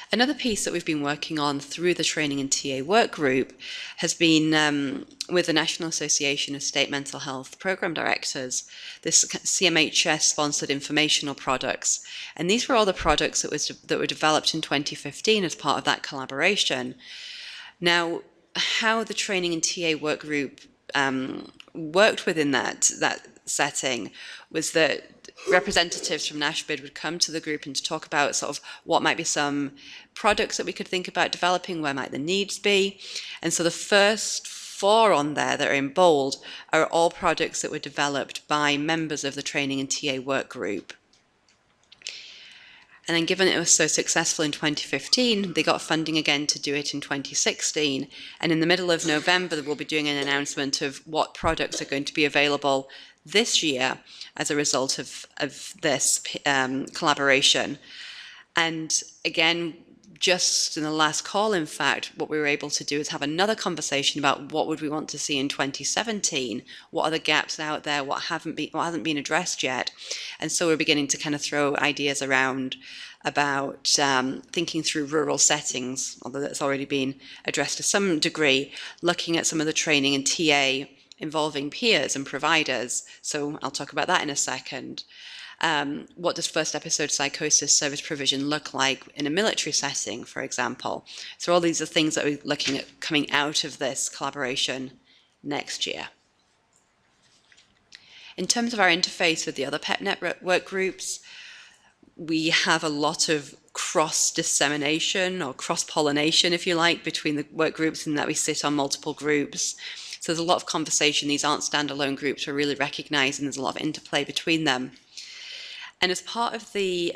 Another piece that we've been working on through the Training and TA work group has been with the National Association of State Mental Health Program Directors, this CMHS-sponsored informational products. And these were all the products that were developed in 2015 as part of that collaboration. Now, how the Training and TA work group worked within that setting was that representatives from NASHBID would come to the group and to talk about sort of what might be some products that we could think about developing, where might the needs be. And so the first 4 on there that are in bold are all products that were developed by members of the Training and TA work group. And then given it was so successful in 2015, they got funding again to do it in 2016. And in the middle of November, we'll be doing an announcement of what products are going to be available this year as a result of this collaboration. And again, just in the last call, in fact, what we were able to do is have another conversation about what would we want to see in 2017, what are the gaps out there, what hasn't been addressed yet. And so we're beginning to kind of throw ideas around about thinking through rural settings, although that's already been addressed to some degree, looking at some of the training and TA involving peers and providers. So I'll talk about that in a second. What does first episode psychosis service provision look like in a military setting, for example? So all these are things that we're looking at coming out of this collaboration next year. In terms of our interface with the other PEPPNET work groups, we have a lot of cross-dissemination or cross-pollination, if you like, between the work groups, in that we sit on multiple groups. So there's a lot of conversation. These aren't standalone groups. We're really recognizing there's a lot of interplay between them. And as part of the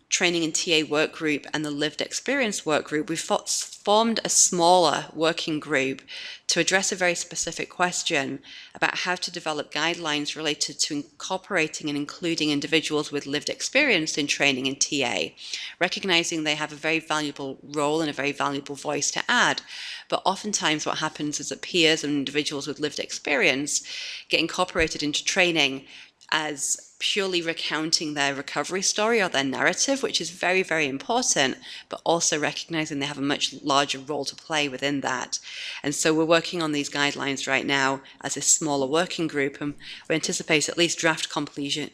Training and TA work group and the Lived Experience work group, we've formed a smaller working group to address a very specific question about how to develop guidelines related to incorporating and including individuals with lived experience in training and TA, recognizing they have a very valuable role and a very valuable voice to add. But oftentimes what happens is that peers and individuals with lived experience get incorporated into training as purely recounting their recovery story or their narrative, which is very, very important, but also recognizing they have a much larger role to play within that. And so we're working on these guidelines right now as a smaller working group, and we anticipate at least draft completion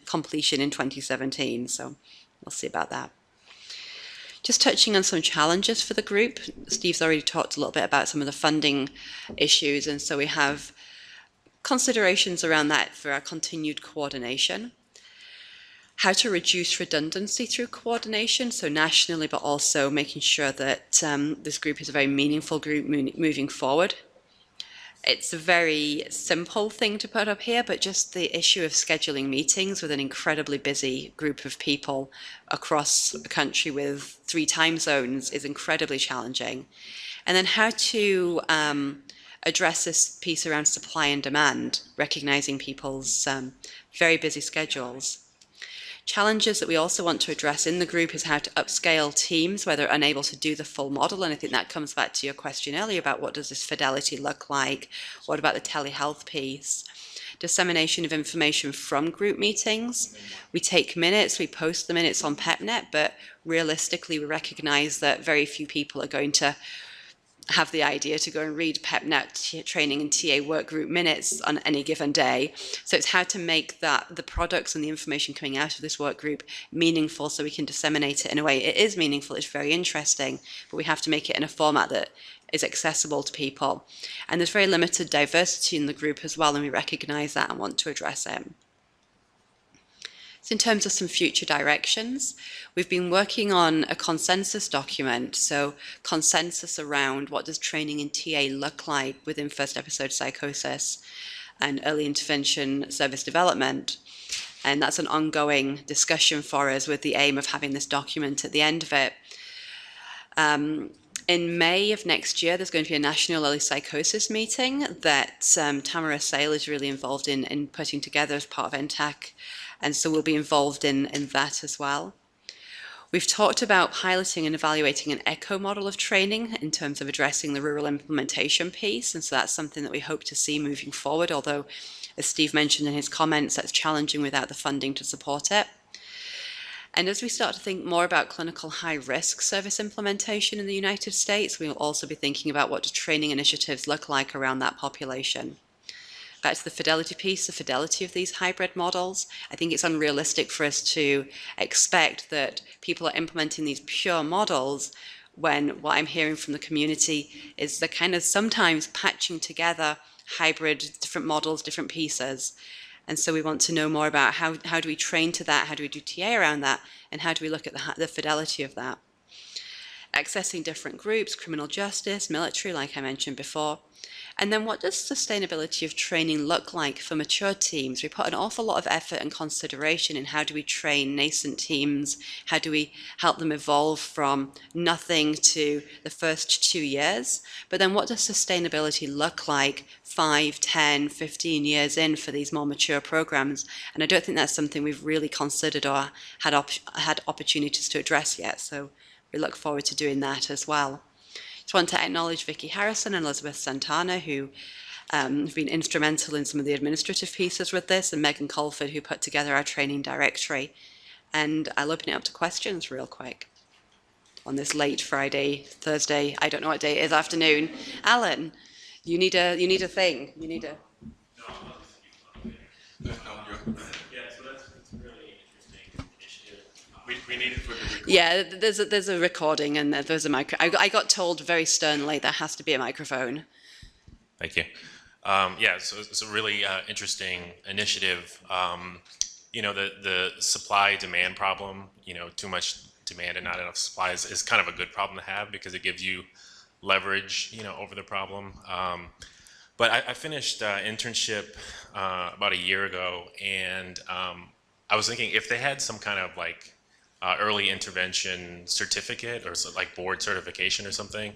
in 2017. So we'll see about that. Just touching on some challenges for the group. Steve's already talked a little bit about some of the funding issues, and so we have considerations around that for our continued coordination. How to reduce redundancy through coordination, so nationally, but also making sure that this group is a very meaningful group moving forward. It's a very simple thing to put up here, but just the issue of scheduling meetings with an incredibly busy group of people across the country with 3 time zones is incredibly challenging. And then how to address this piece around supply and demand, recognizing people's very busy schedules. Challenges that we also want to address in the group is how to upscale teams where they're unable to do the full model. And I think that comes back to your question earlier about what does this fidelity look like? What about the telehealth piece? Dissemination of information from group meetings. We take minutes, we post the minutes on PEPPNET, but realistically we recognize that very few people are going to have the idea to go and read PEPPNET training and TA work group minutes on any given day. So it's how to make that the products and the information coming out of this work group meaningful so we can disseminate it in a way. It is meaningful, it's very interesting, but we have to make it in a format that is accessible to people. And there's very limited diversity in the group as well, and we recognize that and want to address it. So in terms of some future directions, we've been working on a consensus document, so consensus around what does training in TA look like within first episode psychosis and early intervention service development. And that's an ongoing discussion for us with the aim of having this document at the end of it. In May of next year, there's going to be a national early psychosis meeting that Tamara Sale is really involved in putting together as part of NTAC. And so we'll be involved in that as well. We've talked about piloting and evaluating an ECHO model of training in terms of addressing the rural implementation piece. And so that's something that we hope to see moving forward, although, as Steve mentioned in his comments, that's challenging without the funding to support it. And as we start to think more about clinical high-risk service implementation in the United States, we will also be thinking about what do training initiatives look like around that population. Back to the fidelity piece, the fidelity of these hybrid models. I think it's unrealistic for us to expect that people are implementing these pure models when what I'm hearing from the community is they're kind of sometimes patching together hybrid, different models, different pieces. And so we want to know more about how do we train to that, how do we do TA around that, and how do we look at the fidelity of that. Accessing different groups, criminal justice, military, like I mentioned before. And then what does sustainability of training look like for mature teams? We put an awful lot of effort and consideration in how do we train nascent teams, how do we help them evolve from nothing to the first 2 years, but then what does sustainability look like 5, 10, 15 years in for these more mature programs? And I don't think that's something we've really considered or had opportunities to address yet, so we look forward to doing that as well. Just want to acknowledge Vicky Harrison and Elizabeth Santana, who have been instrumental in some of the administrative pieces with this, and Megan Colford, who put together our training directory. And I'll open it up to questions real quick on this late Friday, Thursday, I don't know what day it is, afternoon. Alan, you need a thing. You need a...
We need it for the recording.
Yeah, there's a recording and there's a micro. I got told very sternly there has to be a microphone.
Thank you. Yeah, so it's a really interesting initiative. You know, the supply-demand problem, you know, too much demand and not enough supply is kind of a good problem to have because it gives you leverage, you know, over the problem. But I finished internship about a year ago, and I was thinking if they had some kind of like early intervention certificate or like board certification or something,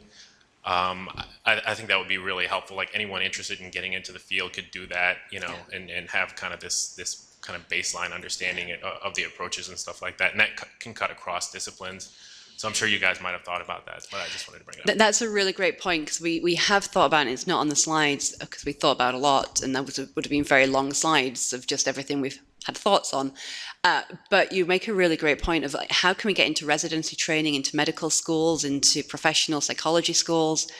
I think that would be really helpful. Like anyone interested in getting into the field could do that, you know, and have kind of this kind of baseline understanding of the approaches and stuff like that. And that can cut across disciplines. So I'm sure you guys might have thought about that, but I just wanted to bring it up.
That's a really great point because we have thought about it. It's not on the slides because we thought about it a lot, and that would have been very long slides of just everything we've had thoughts on. But you make a really great point of like, how can we get into residency training, into medical schools, into professional psychology schools?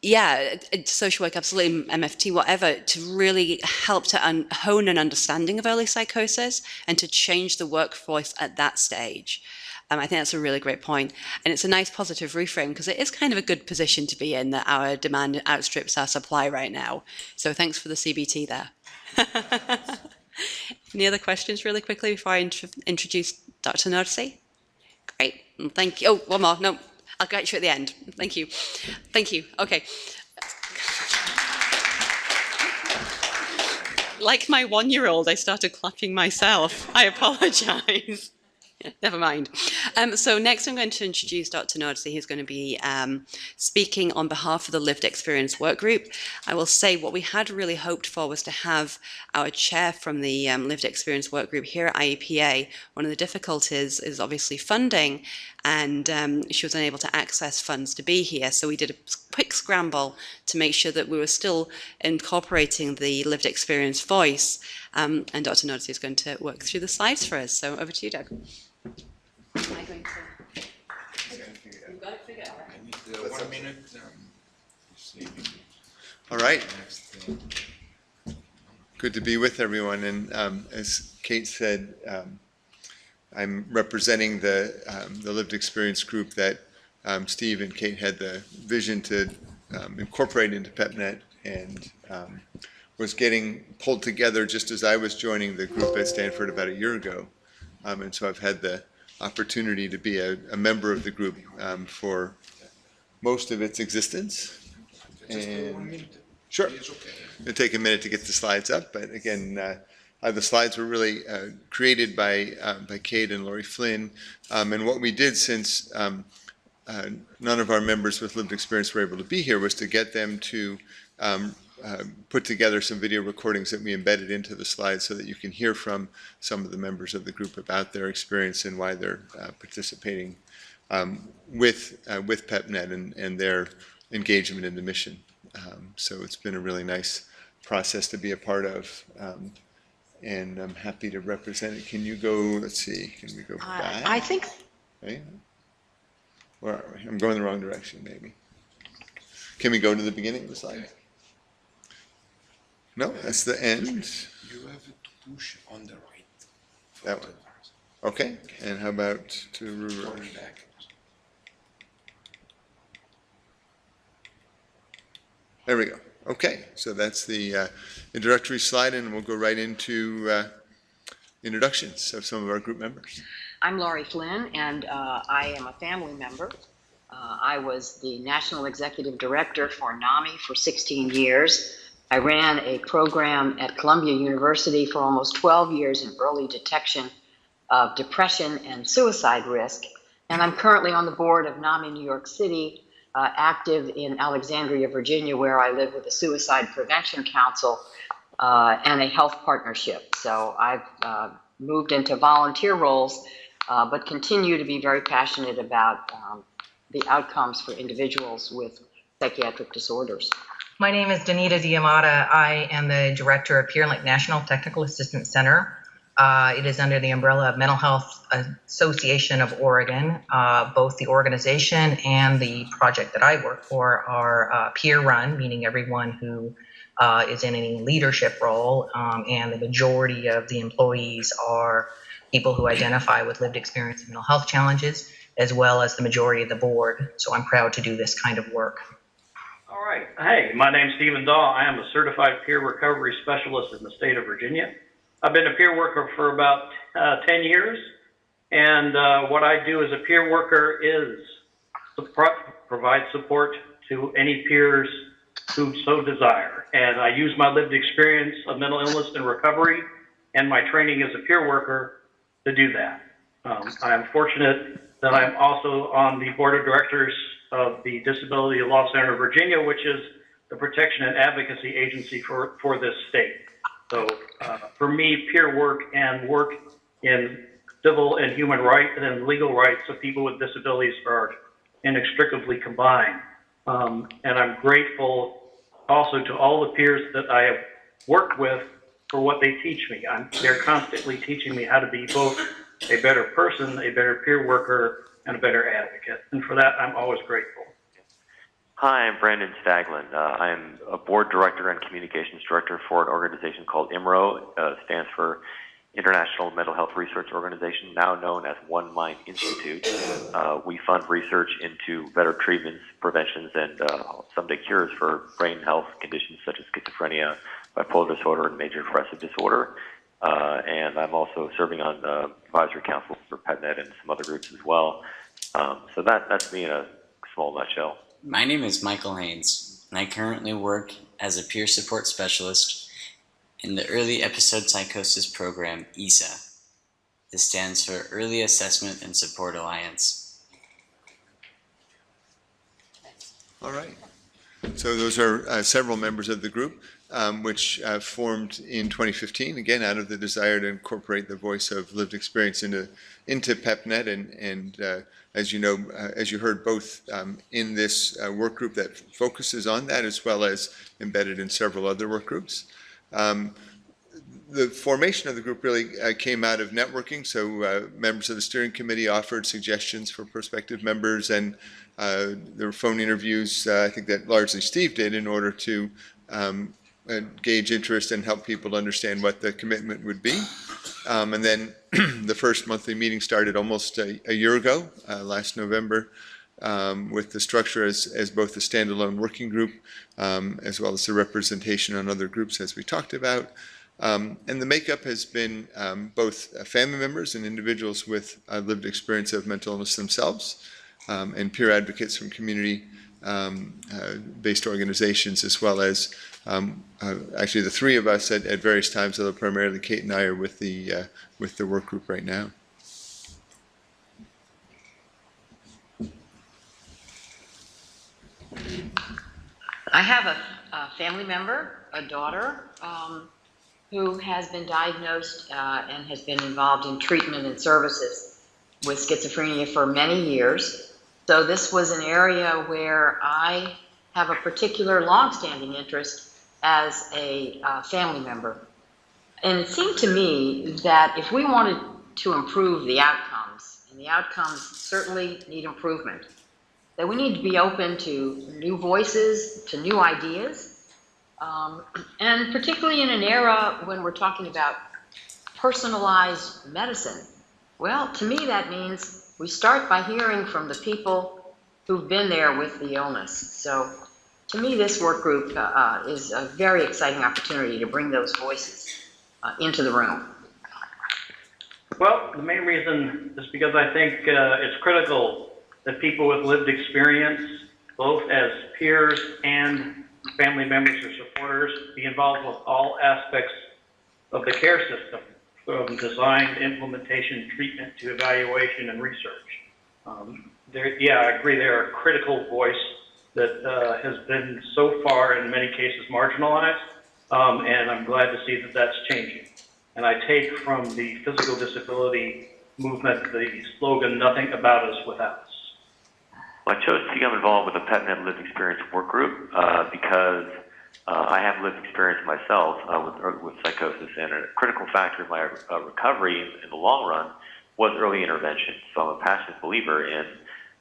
Yeah, social work, absolutely, MFT, whatever, to really help to hone an understanding of early psychosis and to change the workforce at that stage. I think that's a really great point. And it's a nice positive reframe because it is kind of a good position to be in that our demand outstrips our supply right now. So thanks for the CBT there. Any other questions really quickly before I introduce Dr. Nursi? Great, thank you. Oh, one more, no, I'll get you at the end. Thank you. Thank you, okay. Like my 1-year-old, I started clapping myself. I apologize. Never mind. So next I'm going to introduce Dr. Nordsi, who's going to be speaking on behalf of the Lived Experience Workgroup. I will say what we had really hoped for was to have our chair from the Lived Experience Workgroup here at IEPA. One of the difficulties is obviously funding, and she was unable to access funds to be here. So we did a quick scramble to make sure that we were still incorporating the lived experience voice. And Dr. Nordsi is going to work through the slides for us. So over to you, Doug. Am I going to? You've got it figured out.
I need 1 minute.
All right. Good to be with everyone. And as Kate said, I'm representing the Lived Experience group that Steve and Kate had the vision to incorporate into PEPPNET. And was getting pulled together just as I was joining the group at Stanford about a year ago. And so I've had the opportunity to be a member of the group for most of its existence. And sure, it'll take a minute to get the slides up, but again, the slides were really created by Kate and Lori Flynn. And what we did, since none of our members with lived experience were able to be here, was to get them to put together some video recordings that we embedded into the slides so that you can hear from some of the members of the group about their experience and why they're participating with PEPPNet and their engagement in the mission. So it's been a really nice process to be a part of, and I'm happy to represent it. Can you go, let's see, can we go back?
I think.
Okay. Where are we? I'm going the wrong direction, maybe. Can we go to the beginning of the slide? No, that's the end.
You have to push on the right.
That one. Okay, and how about to reverse?
Going back.
There we go. Okay, so that's the introductory slide, and we'll go right into introductions of some of our group members.
I'm Lori Flynn, and I am a family member. I was the National Executive Director for NAMI for 16 years. I ran a program at Columbia University for almost 12 years in early detection of depression and suicide risk. And I'm currently on the board of NAMI New York City, active in Alexandria, Virginia, where I live with the Suicide Prevention Council and a health partnership. So I've moved into volunteer roles, but continue to be very passionate about the outcomes for individuals with psychiatric disorders.
My name is Danita Diamata. I am the director of PeerLink National Technical Assistance Center. It is under the umbrella of Mental Health Association of Oregon. Both the organization and the project that I work for are peer-run, meaning everyone who is in any leadership role, and the majority of the employees are people who identify with lived experience and mental health challenges, as well as the majority of the board. So I'm proud to do this kind of work.
All right. Hey, my name's Stephen Daw. I am a certified peer recovery specialist in the state of Virginia. I've been a peer worker for about 10 years, and what I do as a peer worker is provide support to any peers who so desire. And I use my lived experience of mental illness and recovery and my training as a peer worker to do that. I am fortunate that I'm also on the board of directors of the Disability Law Center of Virginia, which is the protection and advocacy agency for this state. So for me, peer work and work in civil and human rights and legal rights of people with disabilities are inextricably combined. And I'm grateful also to all the peers that I have worked with for what they teach me. They're constantly teaching me how to be both a better person, a better peer worker, and a better advocate. And for that, I'm always grateful.
Hi, I'm Brandon Staglin. I'm a board director and communications director for an organization called IMRO. Stands for International Mental Health Research Organization, now known as One Mind Institute. We fund research into better treatments, preventions, and someday cures for brain health conditions such as schizophrenia, bipolar disorder, and major depressive disorder. And I'm also serving on the advisory council for PEPPNet and some other groups as well. So that's me in a small nutshell.
My name is Michael Haynes, and I currently work as a peer support specialist in the Early Episode Psychosis Program, ESA. This stands for Early Assessment and Support Alliance.
All right. So those are several members of the group, which formed in 2015, again, out of the desire to incorporate the voice of lived experience into PEPPNet. And as you know, as you heard, both in this work group that focuses on that, as well as embedded in several other work groups. The formation of the group really came out of networking. So members of the steering committee offered suggestions for prospective members, and there were phone interviews, I think that largely Steve did, in order to gauge interest and help people understand what the commitment would be. And then the first monthly meeting started almost a year ago, last November. with the structure as both a standalone working group as well as the representation on other groups as we talked about. And the makeup has been both family members and individuals with lived experience of mental illness themselves, and peer advocates from community-based organizations, as well as actually the three of us at various times, although primarily Kate and I are with the work group right now.
I have a family member, a daughter, who has been diagnosed and has been involved in treatment and services with schizophrenia for many years. So this was an area where I have a particular long-standing interest as a family member. And it seemed to me that if we wanted to improve the outcomes, and the outcomes certainly need improvement, that we need to be open to new voices, to new ideas, and particularly in an era when we're talking about personalized medicine. Well, to me that means we start by hearing from the people who've been there with the illness. So to me this work group is a very exciting opportunity to bring those voices into the room.
Well, the main reason is because I think it's critical that people with lived experience, both as peers and family members or supporters, be involved with all aspects of the care system, from design to implementation, treatment to evaluation and research. Yeah, I agree, they're a critical voice that has been so far in many cases marginalized, and I'm glad to see that that's changing. And I take from the physical disability movement the slogan, "Nothing about us without us."
Well, I chose to become involved with the PEPPNET Lived Experience Work Group because I have lived experience myself with psychosis, and a critical factor in my recovery in the long run was early intervention. So I'm a passionate believer in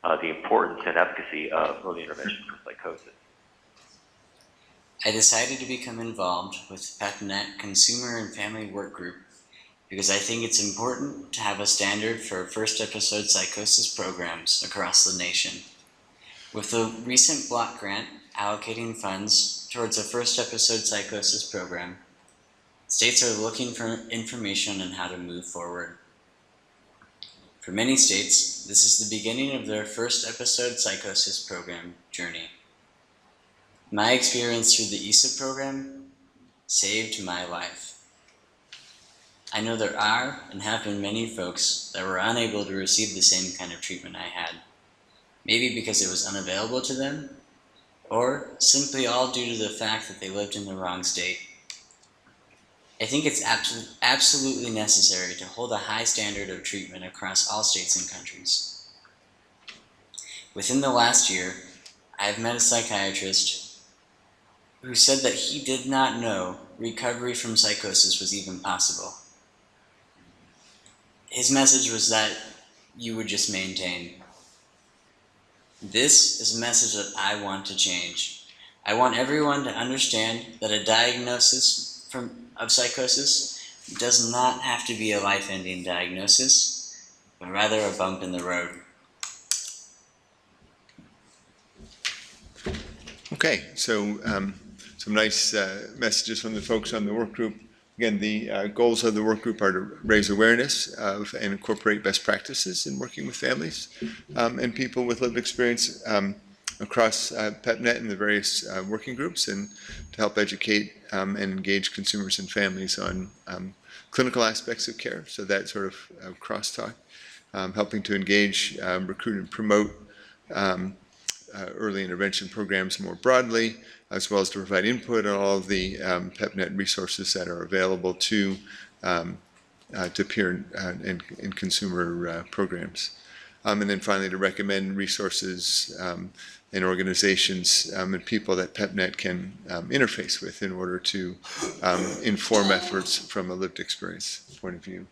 the importance and efficacy of early intervention for psychosis.
I decided to become involved with PEPPNET Consumer and Family Work Group because I think it's important to have a standard for first episode psychosis programs across the nation. With the recent block grant allocating funds towards a first episode psychosis program, states are looking for information on how to move forward. For many states, this is the beginning of their first episode psychosis program journey. My experience through the IEPA program saved my life. I know there are and have been many folks that were unable to receive the same kind of treatment I had, maybe because it was unavailable to them, or simply all due to the fact that they lived in the wrong state. I think it's absolutely necessary to hold a high standard of treatment across all states and countries. Within the last year, I have met a psychiatrist who said that he did not know recovery from psychosis was even possible. His message was that you would just maintain. This is a message that I want to change. I want everyone to understand that a diagnosis of psychosis does not have to be a life-ending diagnosis, but rather a bump in the road.
Okay, so some nice messages from the folks on the work group. Again, the goals of the work group are to raise awareness of and incorporate best practices in working with families and people with lived experience across PEPPNET and the various working groups, and to help educate and engage consumers and families on clinical aspects of care, so that sort of crosstalk, helping to engage, recruit, and promote early intervention programs more broadly, as well as to provide input on all of the PEPPNET resources that are available to peer and consumer programs. And then finally, to recommend resources and organizations and people that PEPPNET can interface with in order to inform efforts from a lived experience point of view.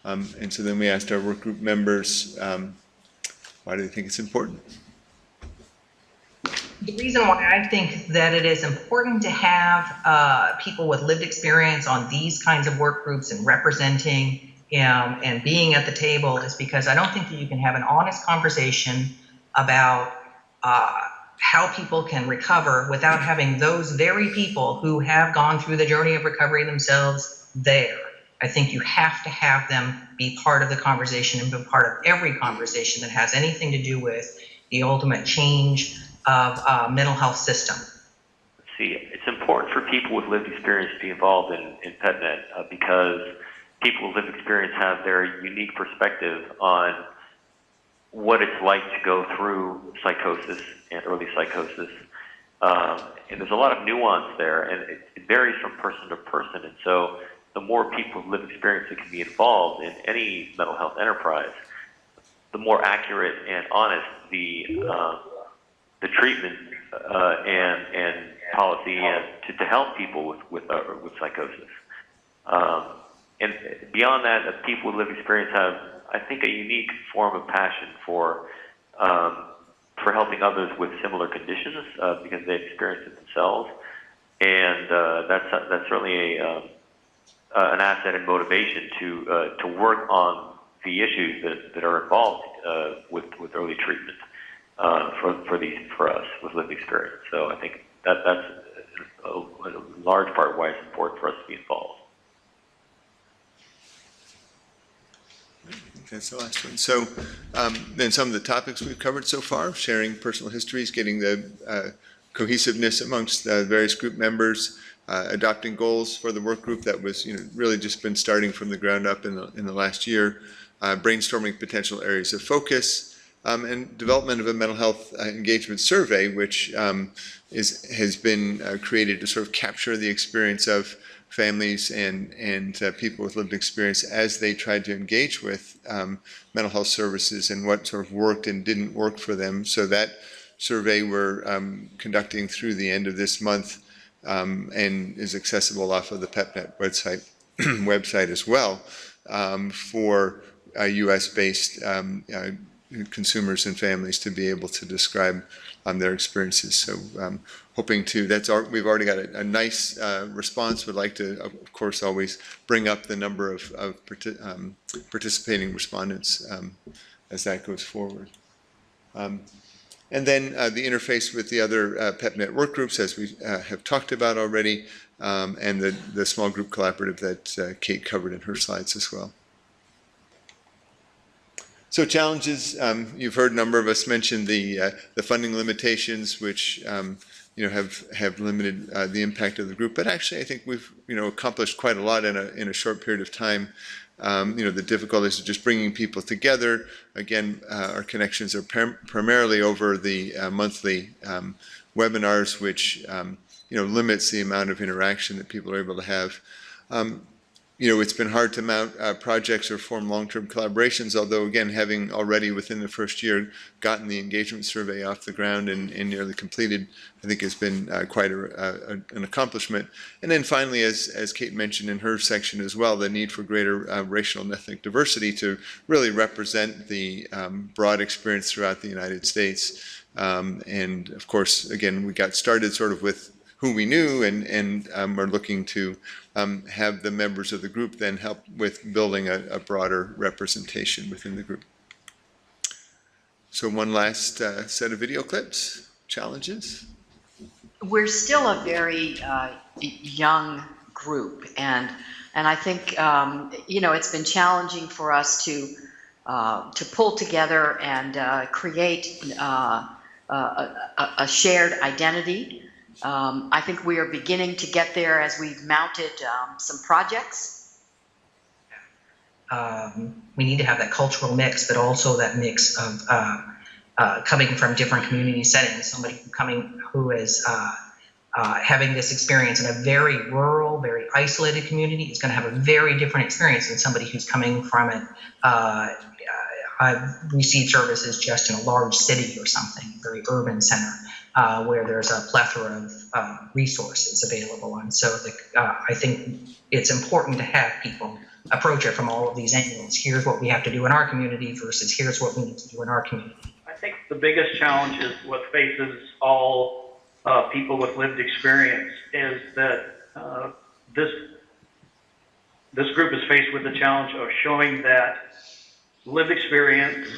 And so then we asked our work group members, why do they think it's important?
The reason why I think that it is important to have people with lived experience on these kinds of work groups and representing and being at the table is because I don't think that you can have an honest conversation about how people can recover without having those very people who have gone through the journey of recovery themselves there. I think you have to have them be part of the conversation and be part of every conversation that has anything to do with the ultimate change of mental health system.
See, it's important for people with lived experience to be involved in PEPPNET because people with lived experience have their unique perspective on what it's like to go through psychosis and early psychosis. And there's a lot of nuance there, and it varies from person to person. And so the more people with lived experience that can be involved in any mental health enterprise, the more accurate and honest the treatment and policy and to help people with psychosis. And beyond that, people with lived experience have, I think, a unique form of passion for helping others with similar conditions because they experience it themselves, and that's certainly an asset and motivation to work on the issues that are involved with early treatment for us with lived experience. So I think that's a large part why it's important for us to be involved.
That's the last one. So then some of the topics we've covered so far, sharing personal histories, getting the cohesiveness amongst various group members, adopting goals for the work group that was really just been starting from the ground up in the last year, brainstorming potential areas of focus, and development of a mental health engagement survey, which has been created to sort of capture the experience of families and people with lived experience as they tried to engage with mental health services and what sort of worked and didn't work for them. So that survey we're conducting through the end of this month and is accessible off of the PEPPNET website as well for US-based consumers and families to be able to describe their experiences. So hoping to, we've already got a nice response. Would like to, of course, always bring up the number of participating respondents as that goes forward. And then the interface with the other PEPPNET work groups, as we have talked about already, and the small group collaborative that Kate covered in her slides as well. So challenges, you've heard a number of us mention the funding limitations, which have limited the impact of the group. But actually, I think we've accomplished quite a lot in a short period of time. The difficulties of just bringing people together. Again, our connections are primarily over the monthly webinars, which limits the amount of interaction that people are able to have. It's been hard to mount projects or form long-term collaborations, although, again, having already within the first year gotten the engagement survey off the ground and nearly completed, I think has been quite an accomplishment. And then finally, as Kate mentioned in her section as well, the need for greater racial and ethnic diversity to really represent the broad experience throughout the United States. And, of course, again, we got started sort of with who we knew and are looking to have the members of the group then help with building a broader representation within the group. So one last set of video clips, challenges.
We're still a very young group, and I think it's been challenging for us to pull together and create a shared identity. I think we are beginning to get there as we've mounted some projects.
We need to have that cultural mix, but also that mix of coming from different community settings. Somebody who is having this experience in a very rural, very isolated community is going to have a very different experience than somebody who's coming from it. I've received services just in a large city or something, very urban center. Where there's a plethora of resources available. And so I think it's important to have people approach it from all of these angles. Here's what we have to do in our community versus here's what we need to do in our community.
I think the biggest challenge is what faces all people with lived experience is that this group is faced with the challenge of showing that lived experience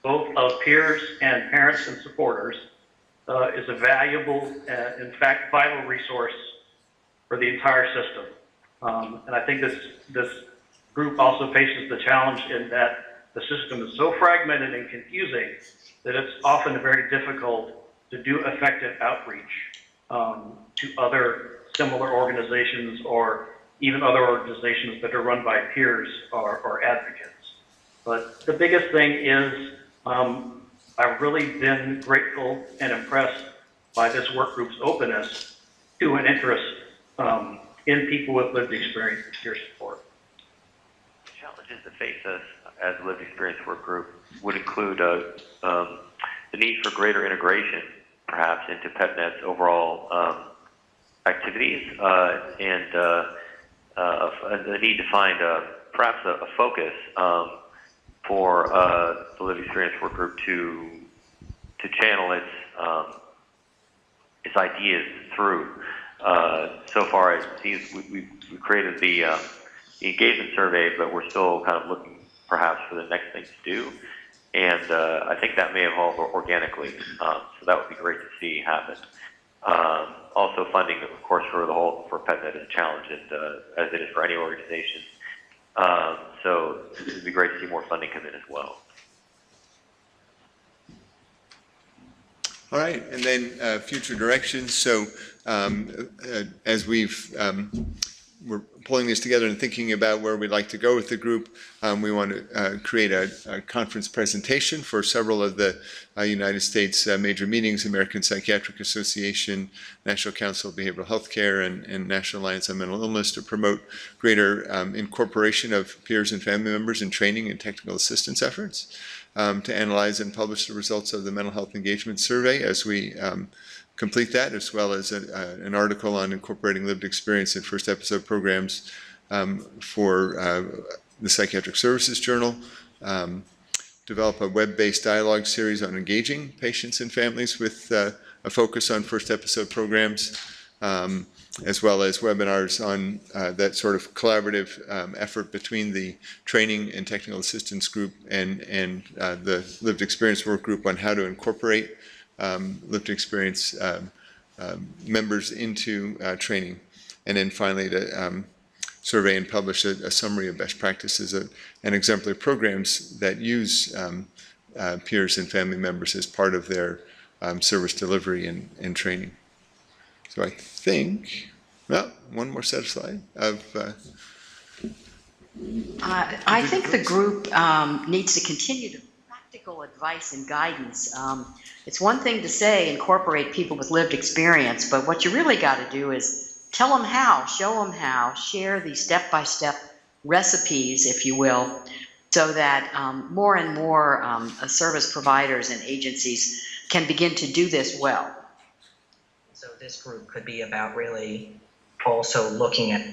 both of peers and parents and supporters, is a valuable, in fact, vital resource for the entire system. And I think this group also faces the challenge in that the system is so fragmented and confusing that it's often very difficult to do effective outreach to other similar organizations or even other organizations that are run by peers or advocates. But the biggest thing is I've really been grateful and impressed by this work group's openness to an interest in people with lived experience and peer support.
The challenges that face us as a lived experience work group would include the need for greater integration, perhaps, into PEPPNET's overall activities, and the need to find perhaps a focus for the lived experience work group to channel its ideas through. So far, it seems we created the engagement survey, but we're still kind of looking perhaps for the next thing to do. And I think that may evolve organically. So that would be great to see happen. Also, funding, of course, for PEPPNET is a challenge, and, as it is for any organization. So it would be great to see more funding come in as well.
All right, and then future directions. So as we're pulling this together and thinking about where we'd like to go with the group, we want to create a conference presentation for several of the United States major meetings: American Psychiatric Association, National Council of Behavioral Health Care, and National Alliance on Mental Illness, to promote greater incorporation of peers and family members in training and technical assistance efforts, to analyze and publish the results of the Mental Health Engagement Survey as we complete that, as well as an article on incorporating lived experience in first episode programs for the Psychiatric Services Journal, develop a web-based dialogue series on engaging patients and families with a focus on first episode programs, as well as webinars on that sort of collaborative effort between the training and technical assistance group and the lived experience work group on how to incorporate lived experience members into training. And then finally, to survey and publish a summary of best practices and exemplary programs that use peers and family members as part of their service delivery and training. So I think, well, one more set of slides of...
I think the group needs to continue to practical advice and guidance. It's one thing to say incorporate people with lived experience, but what you really got to do is tell them how, show them how, share these step-by-step recipes, if you will, so that more and more service providers and agencies can begin to do this well.
So this group could be about really also looking at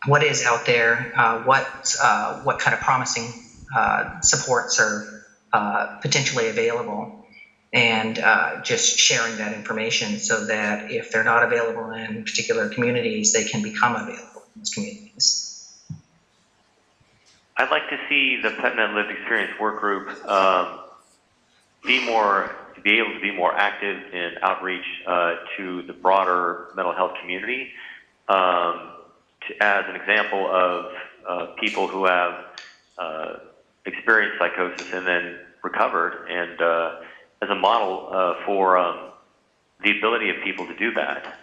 what is out there, what kind of promising supports are potentially available, and just sharing that information so that if they're not available in particular communities, they can become available in those communities.
I'd like to see the PEPPNET Lived Experience Work Group be able to be more active in outreach to the broader mental health community. As an example of people who have experienced psychosis and then recovered, and as a model for the ability of people to do that.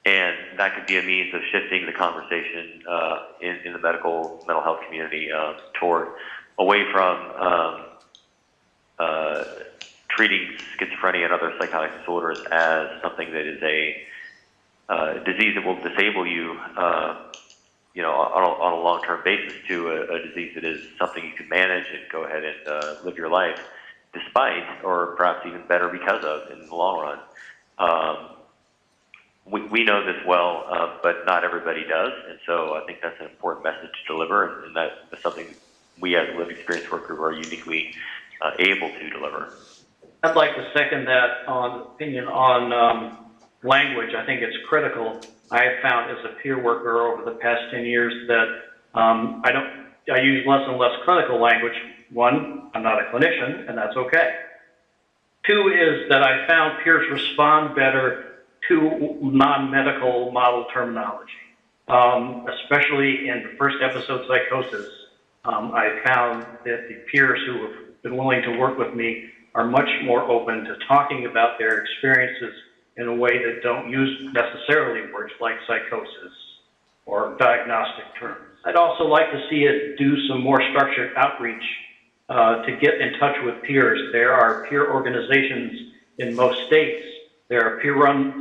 And that could be a means of shifting the conversation in the mental health community away from treating schizophrenia and other psychotic disorders as something that is a disease that will disable you, on a long-term basis, to a disease that is something you can manage and go ahead and live your life despite, or perhaps even better because of, in the long run. We know this well, but not everybody does, and so I think that's an important message to deliver, and that's something we as a lived experience work group are uniquely able to deliver.
I'd like to second that opinion on language. I think it's critical. I have found as a peer worker over the past 10 years that I use less and less clinical language. One, I'm not a clinician, and that's okay. Two is that I found peers respond better to non-medical model terminology, especially in the first episode psychosis. I found that the peers who have been willing to work with me are much more open to talking about their experiences in a way that don't use necessarily words like psychosis or diagnostic terms. I'd also like to see it do some more structured outreach to get in touch with peers. There are peer organizations in most states. There are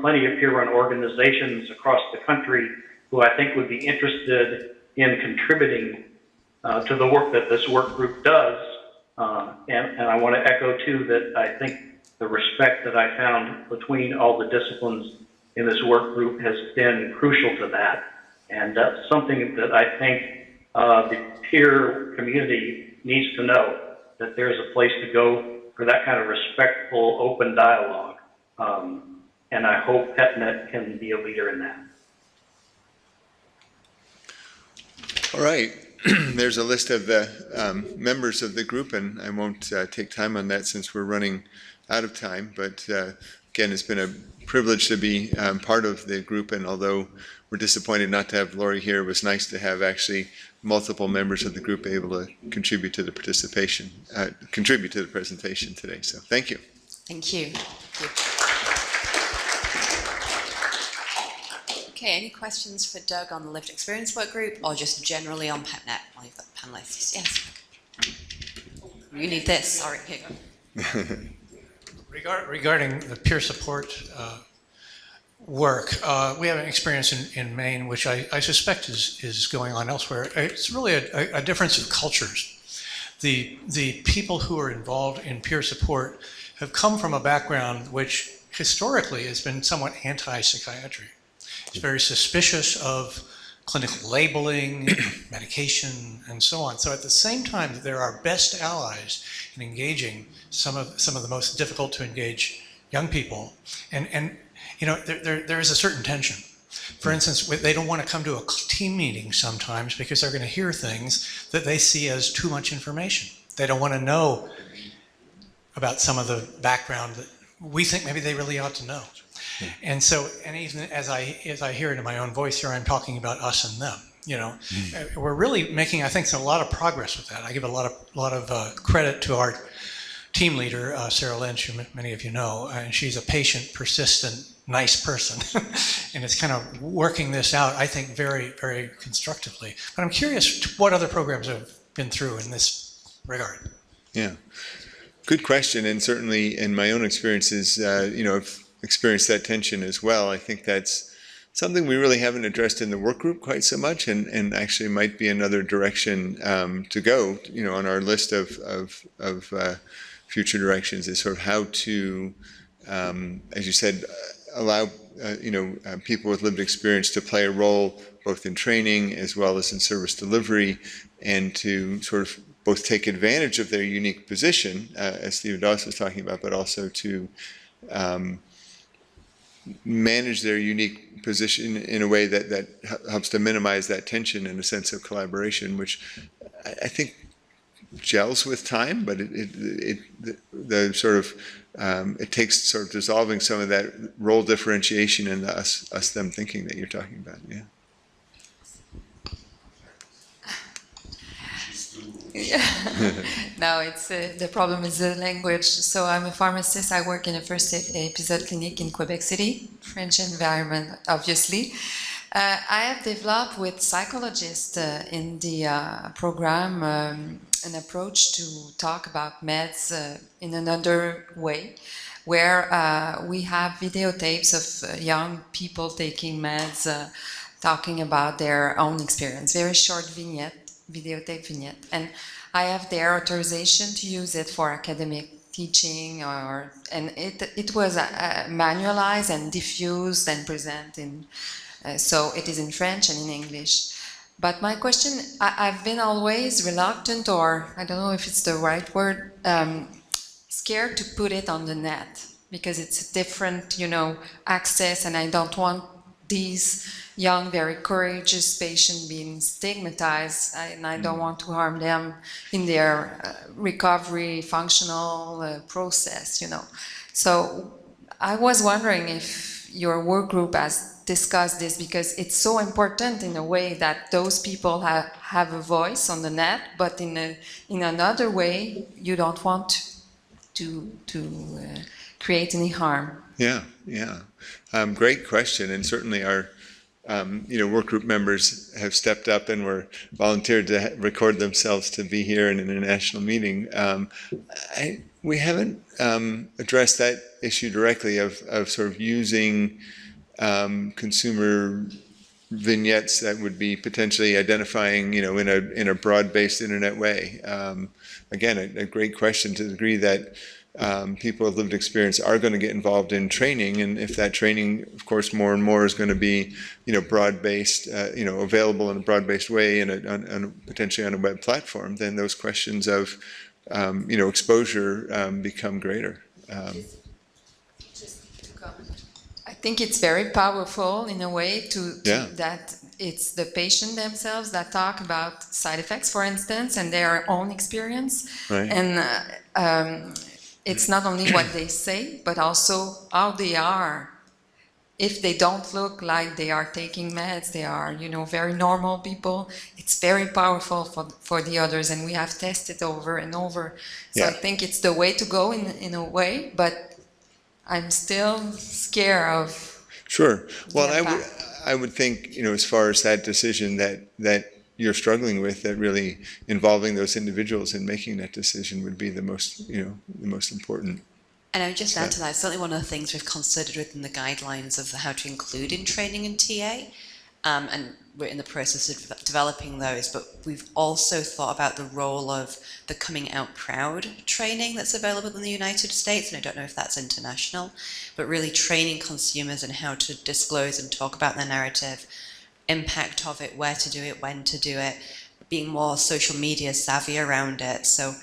plenty of peer-run organizations across the country who I think would be interested in contributing to the work that this work group does. And I want to echo, too, that I think the respect that I found between all the disciplines in this work group has been crucial to that. And that's something that I think the peer community needs to know, that there's a place to go for that kind of respectful, open dialogue. And I hope PEPPNET can be a leader in that.
All right. There's a list of the members of the group, and I won't take time on that since we're running out of time. But again, it's been a privilege to be part of the group, and although we're disappointed not to have Lori here, it was nice to have actually multiple members of the group able to contribute to the presentation today. So thank you.
Thank you. Okay, any questions for Doug on the lived experience work group or just generally on PEPPNET while you've got the panelists? Yes. You need this. Sorry. Here you go.
Regarding the peer support work, we have an experience in Maine, which I suspect is going on elsewhere. It's really a difference of cultures. The people who are involved in peer support have come from a background which historically has been somewhat anti-psychiatry. It's very suspicious of clinical labeling, medication, and so on. So at the same time that they're our best allies in engaging some of the most difficult to engage young people, and you know, there is a certain tension. For instance, they don't want to come to a team meeting sometimes because they're going to hear things that they see as too much information. They don't want to know about some of the background that we think maybe they really ought to know. And so, and even as I hear it in my own voice here, I'm talking about us and them. You know, we're really making, I think, a lot of progress with that. I give a lot of credit to our team leader, Sarah Lynch, who many of you know, and she's a patient, persistent, nice person, and it's kind of working this out, I think, very, very constructively. But I'm curious what other programs have been through in this regard.
Yeah, good question, and certainly in my own experiences, you know, I've experienced that tension as well. I think that's something we really haven't addressed in the work group quite so much, and actually might be another direction to go. You know, on our list of future directions is sort of how to, as you said, allow people with lived experience to play a role both in training as well as in service delivery, and to sort of both take advantage of their unique position, as Steve Doss was talking about, but also to manage their unique position in a way that helps to minimize that tension and a sense of collaboration, which I think gels with time, but it takes sort of dissolving some of that role differentiation and the us them thinking that you're talking about. Yeah.
No, it's the problem is the language. So I'm a pharmacist. I work in a first episode clinic in Quebec City, French environment, obviously. I have developed with psychologists in the program an approach to talk about meds in another way, where we have videotapes of young people taking meds, talking about their own experience, very short videotape vignette. And I have their authorization to use it for academic teaching, and it was manualized and diffused and presented so it is in French and in English. But my question, I've been always reluctant, or I don't know if it's the right word, scared to put it on the net because it's a different, access, and I don't want these young, very courageous patients being stigmatized, and I don't want to harm them in their recovery functional process, you know. So I was wondering if your work group has discussed this, because it's so important in a way that those people have a voice on the net, but in another way you don't want to create any harm.
Yeah, yeah. Great question, and certainly our work group members have stepped up and were volunteered to record themselves to be here in an international meeting. We haven't addressed that issue directly of sort of using consumer vignettes that would be potentially identifying, in a broad-based internet way. Again, a great question to the degree that people with lived experience are going to get involved in training, and if that training, of course, more and more is going to be, broad-based, available in a broad-based way and potentially on a web platform, then those questions of, exposure become greater.
I think it's very powerful in a way that it's the patient themselves that talk about side effects, for instance, and their own experience.
Right.
And it's not only what they say, but also how they are. If they don't look like they are taking meds, they are, very normal people, it's very powerful for the others, and we have tested over and over. So I think it's the way to go in a way, but I'm still scared of.
Sure. Well, I would think, as far as that decision that you're struggling with, that really involving those individuals in making that decision would be the most, the most important.
And I would just add to that, certainly one of the things we've considered within the guidelines of how to include in training and TA, and we're in the process of developing those, but we've also thought about the role of the coming out proud training that's available in the United States, and I don't know if that's international, but really training consumers in how to disclose and talk about their narrative, impact of it, where to do it, when to do it, being more social media savvy around it. So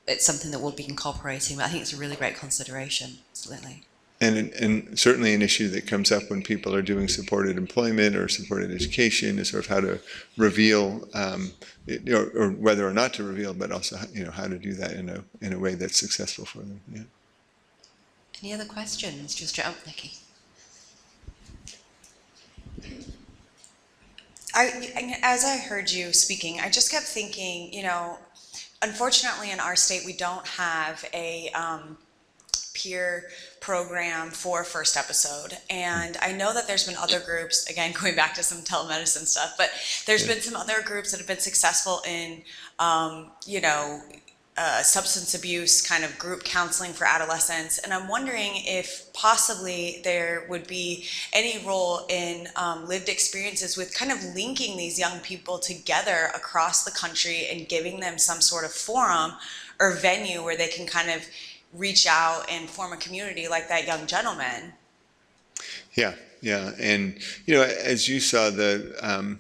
it's something that we'll be incorporating, but I think it's a really great consideration, absolutely.
And certainly an issue that comes up when people are doing supported employment or supported education is sort of how to reveal, or whether or not to reveal, but also, how to do that in a way that's successful for them. Yeah.
Any other questions? Just jump, Nikki.
As I heard you speaking, I just kept thinking, unfortunately in our state we don't have a peer program for First Episode, and I know that there's been other groups, again going back to some telemedicine stuff, but there's been some other groups that have been successful in substance abuse kind of group counseling for adolescents, and I'm wondering if possibly there would be any role in lived experiences with kind of linking these young people together across the country and giving them some sort of forum or venue where they can kind of reach out and form a community like that young gentleman.
Yeah, and as you saw, the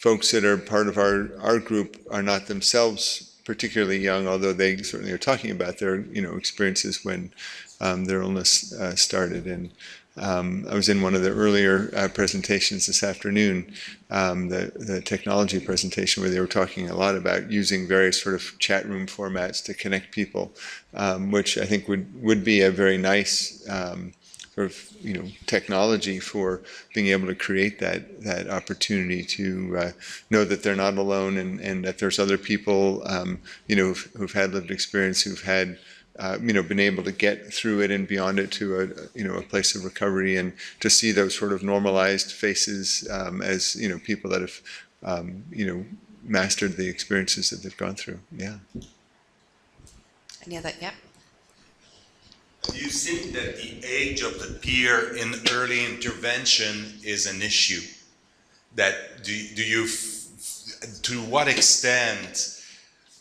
folks that are part of our group are not themselves particularly young, although they certainly are talking about their experiences when their illness started. And I was in one of the earlier presentations this afternoon, the technology presentation, where they were talking a lot about using various sort of chat room formats to connect people, which I think would be a very nice sort of technology for being able to create that opportunity to know that they're not alone, and that there's other people who've had lived experience, who've had been able to get through it and beyond it to a place of recovery, and to see those sort of normalized faces as people that have mastered the experiences that they've gone through. Yeah.
Any other? Yep.
Do you think that the age of the peer in early intervention is an issue? That do you to what extent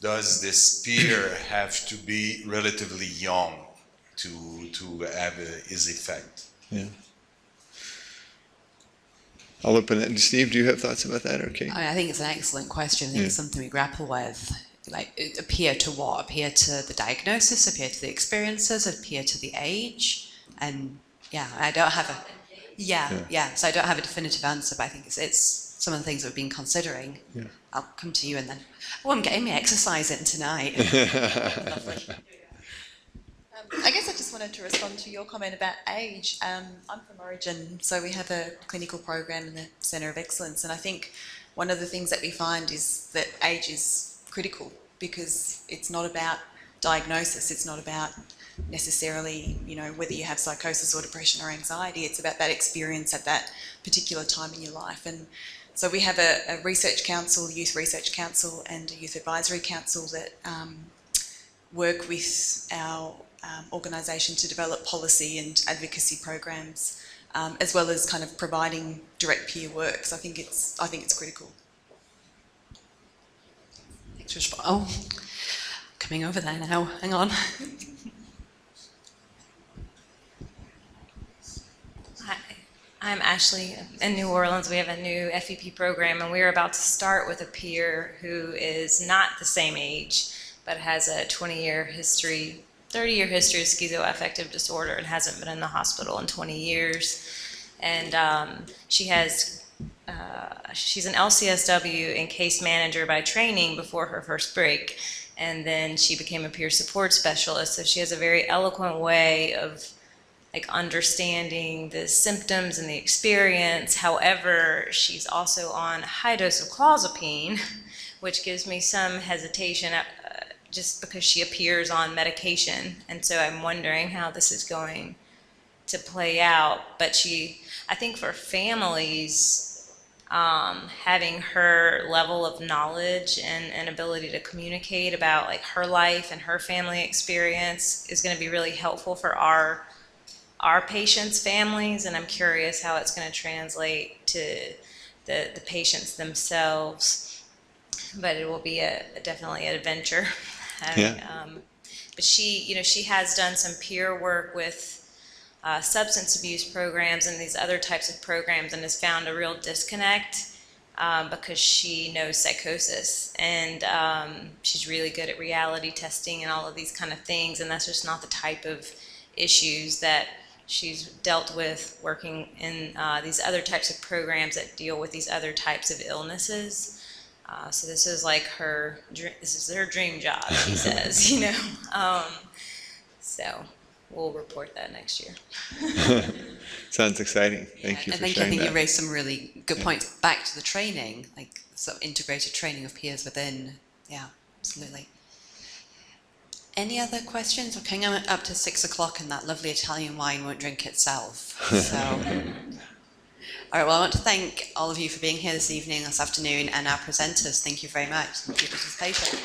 does this peer have to be relatively young to have his effect?
Yeah. I'll open it. Steve, do you have thoughts about that? Okay.
I think it's an excellent question. I think it's something we grapple with. Like, appear to what? Appear to the diagnosis, appear to the experiences, appear to the age. And yeah, I don't have a... Yeah. So I don't have a definitive answer, but I think it's some of the things that we've been considering.
Yeah.
I'll come to you and then. Oh, I'm getting me exercising tonight. Lovely.
I guess I just wanted to respond to your comment about age. I'm from Origin, so we have a clinical program in the Centre of Excellence, and I think one of the things that we find is that age is critical because it's not about diagnosis, it's not about necessarily, whether you have psychosis or depression or anxiety, it's about that experience at that particular time in your life. And so we have a research council, youth research council, and a youth advisory council that work with our organisation to develop policy and advocacy programs, as well as kind of providing direct peer work. So I think it's critical.
Thanks, oh, coming over there now. Hang on.
Hi, I'm Ashley. In New Orleans, we have a new FEP program, and we're about to start with a peer who is not the same age, but has a 30-year history of schizoaffective disorder and hasn't been in the hospital in 20 years. And she's an LCSW and case manager by training before her first break. And then she became a peer support specialist. So she has a very eloquent way of understanding the symptoms and the experience. However, she's also on a high dose of clozapine, which gives me some hesitation just because she appears on medication. And so I'm wondering how this is going to play out. But I think for families, having her level of knowledge and ability to communicate about her life and her family experience is going to be really helpful for our patients' families. And I'm curious how it's going to translate to the patients themselves. But it will be definitely an adventure. But she has done some peer work with substance abuse programs and these other types of programs, and has found a real disconnect because she knows psychosis, and she's really good at reality testing and all of these kind of things, and that's just not the type of issues that she's dealt with working in these other types of programs that deal with these other types of illnesses. So this is her dream job, she says, So we'll report that next year.
Sounds exciting. Thank you for sharing that.
I think you raised some really good points back to the training, sort of integrated training of peers within. Yeah, absolutely. Any other questions? We're coming up to 6 o'clock and that lovely Italian wine won't drink itself. So. All right, well, I want to thank all of you for being here this evening, this afternoon, and our presenters. Thank you very much for your participation.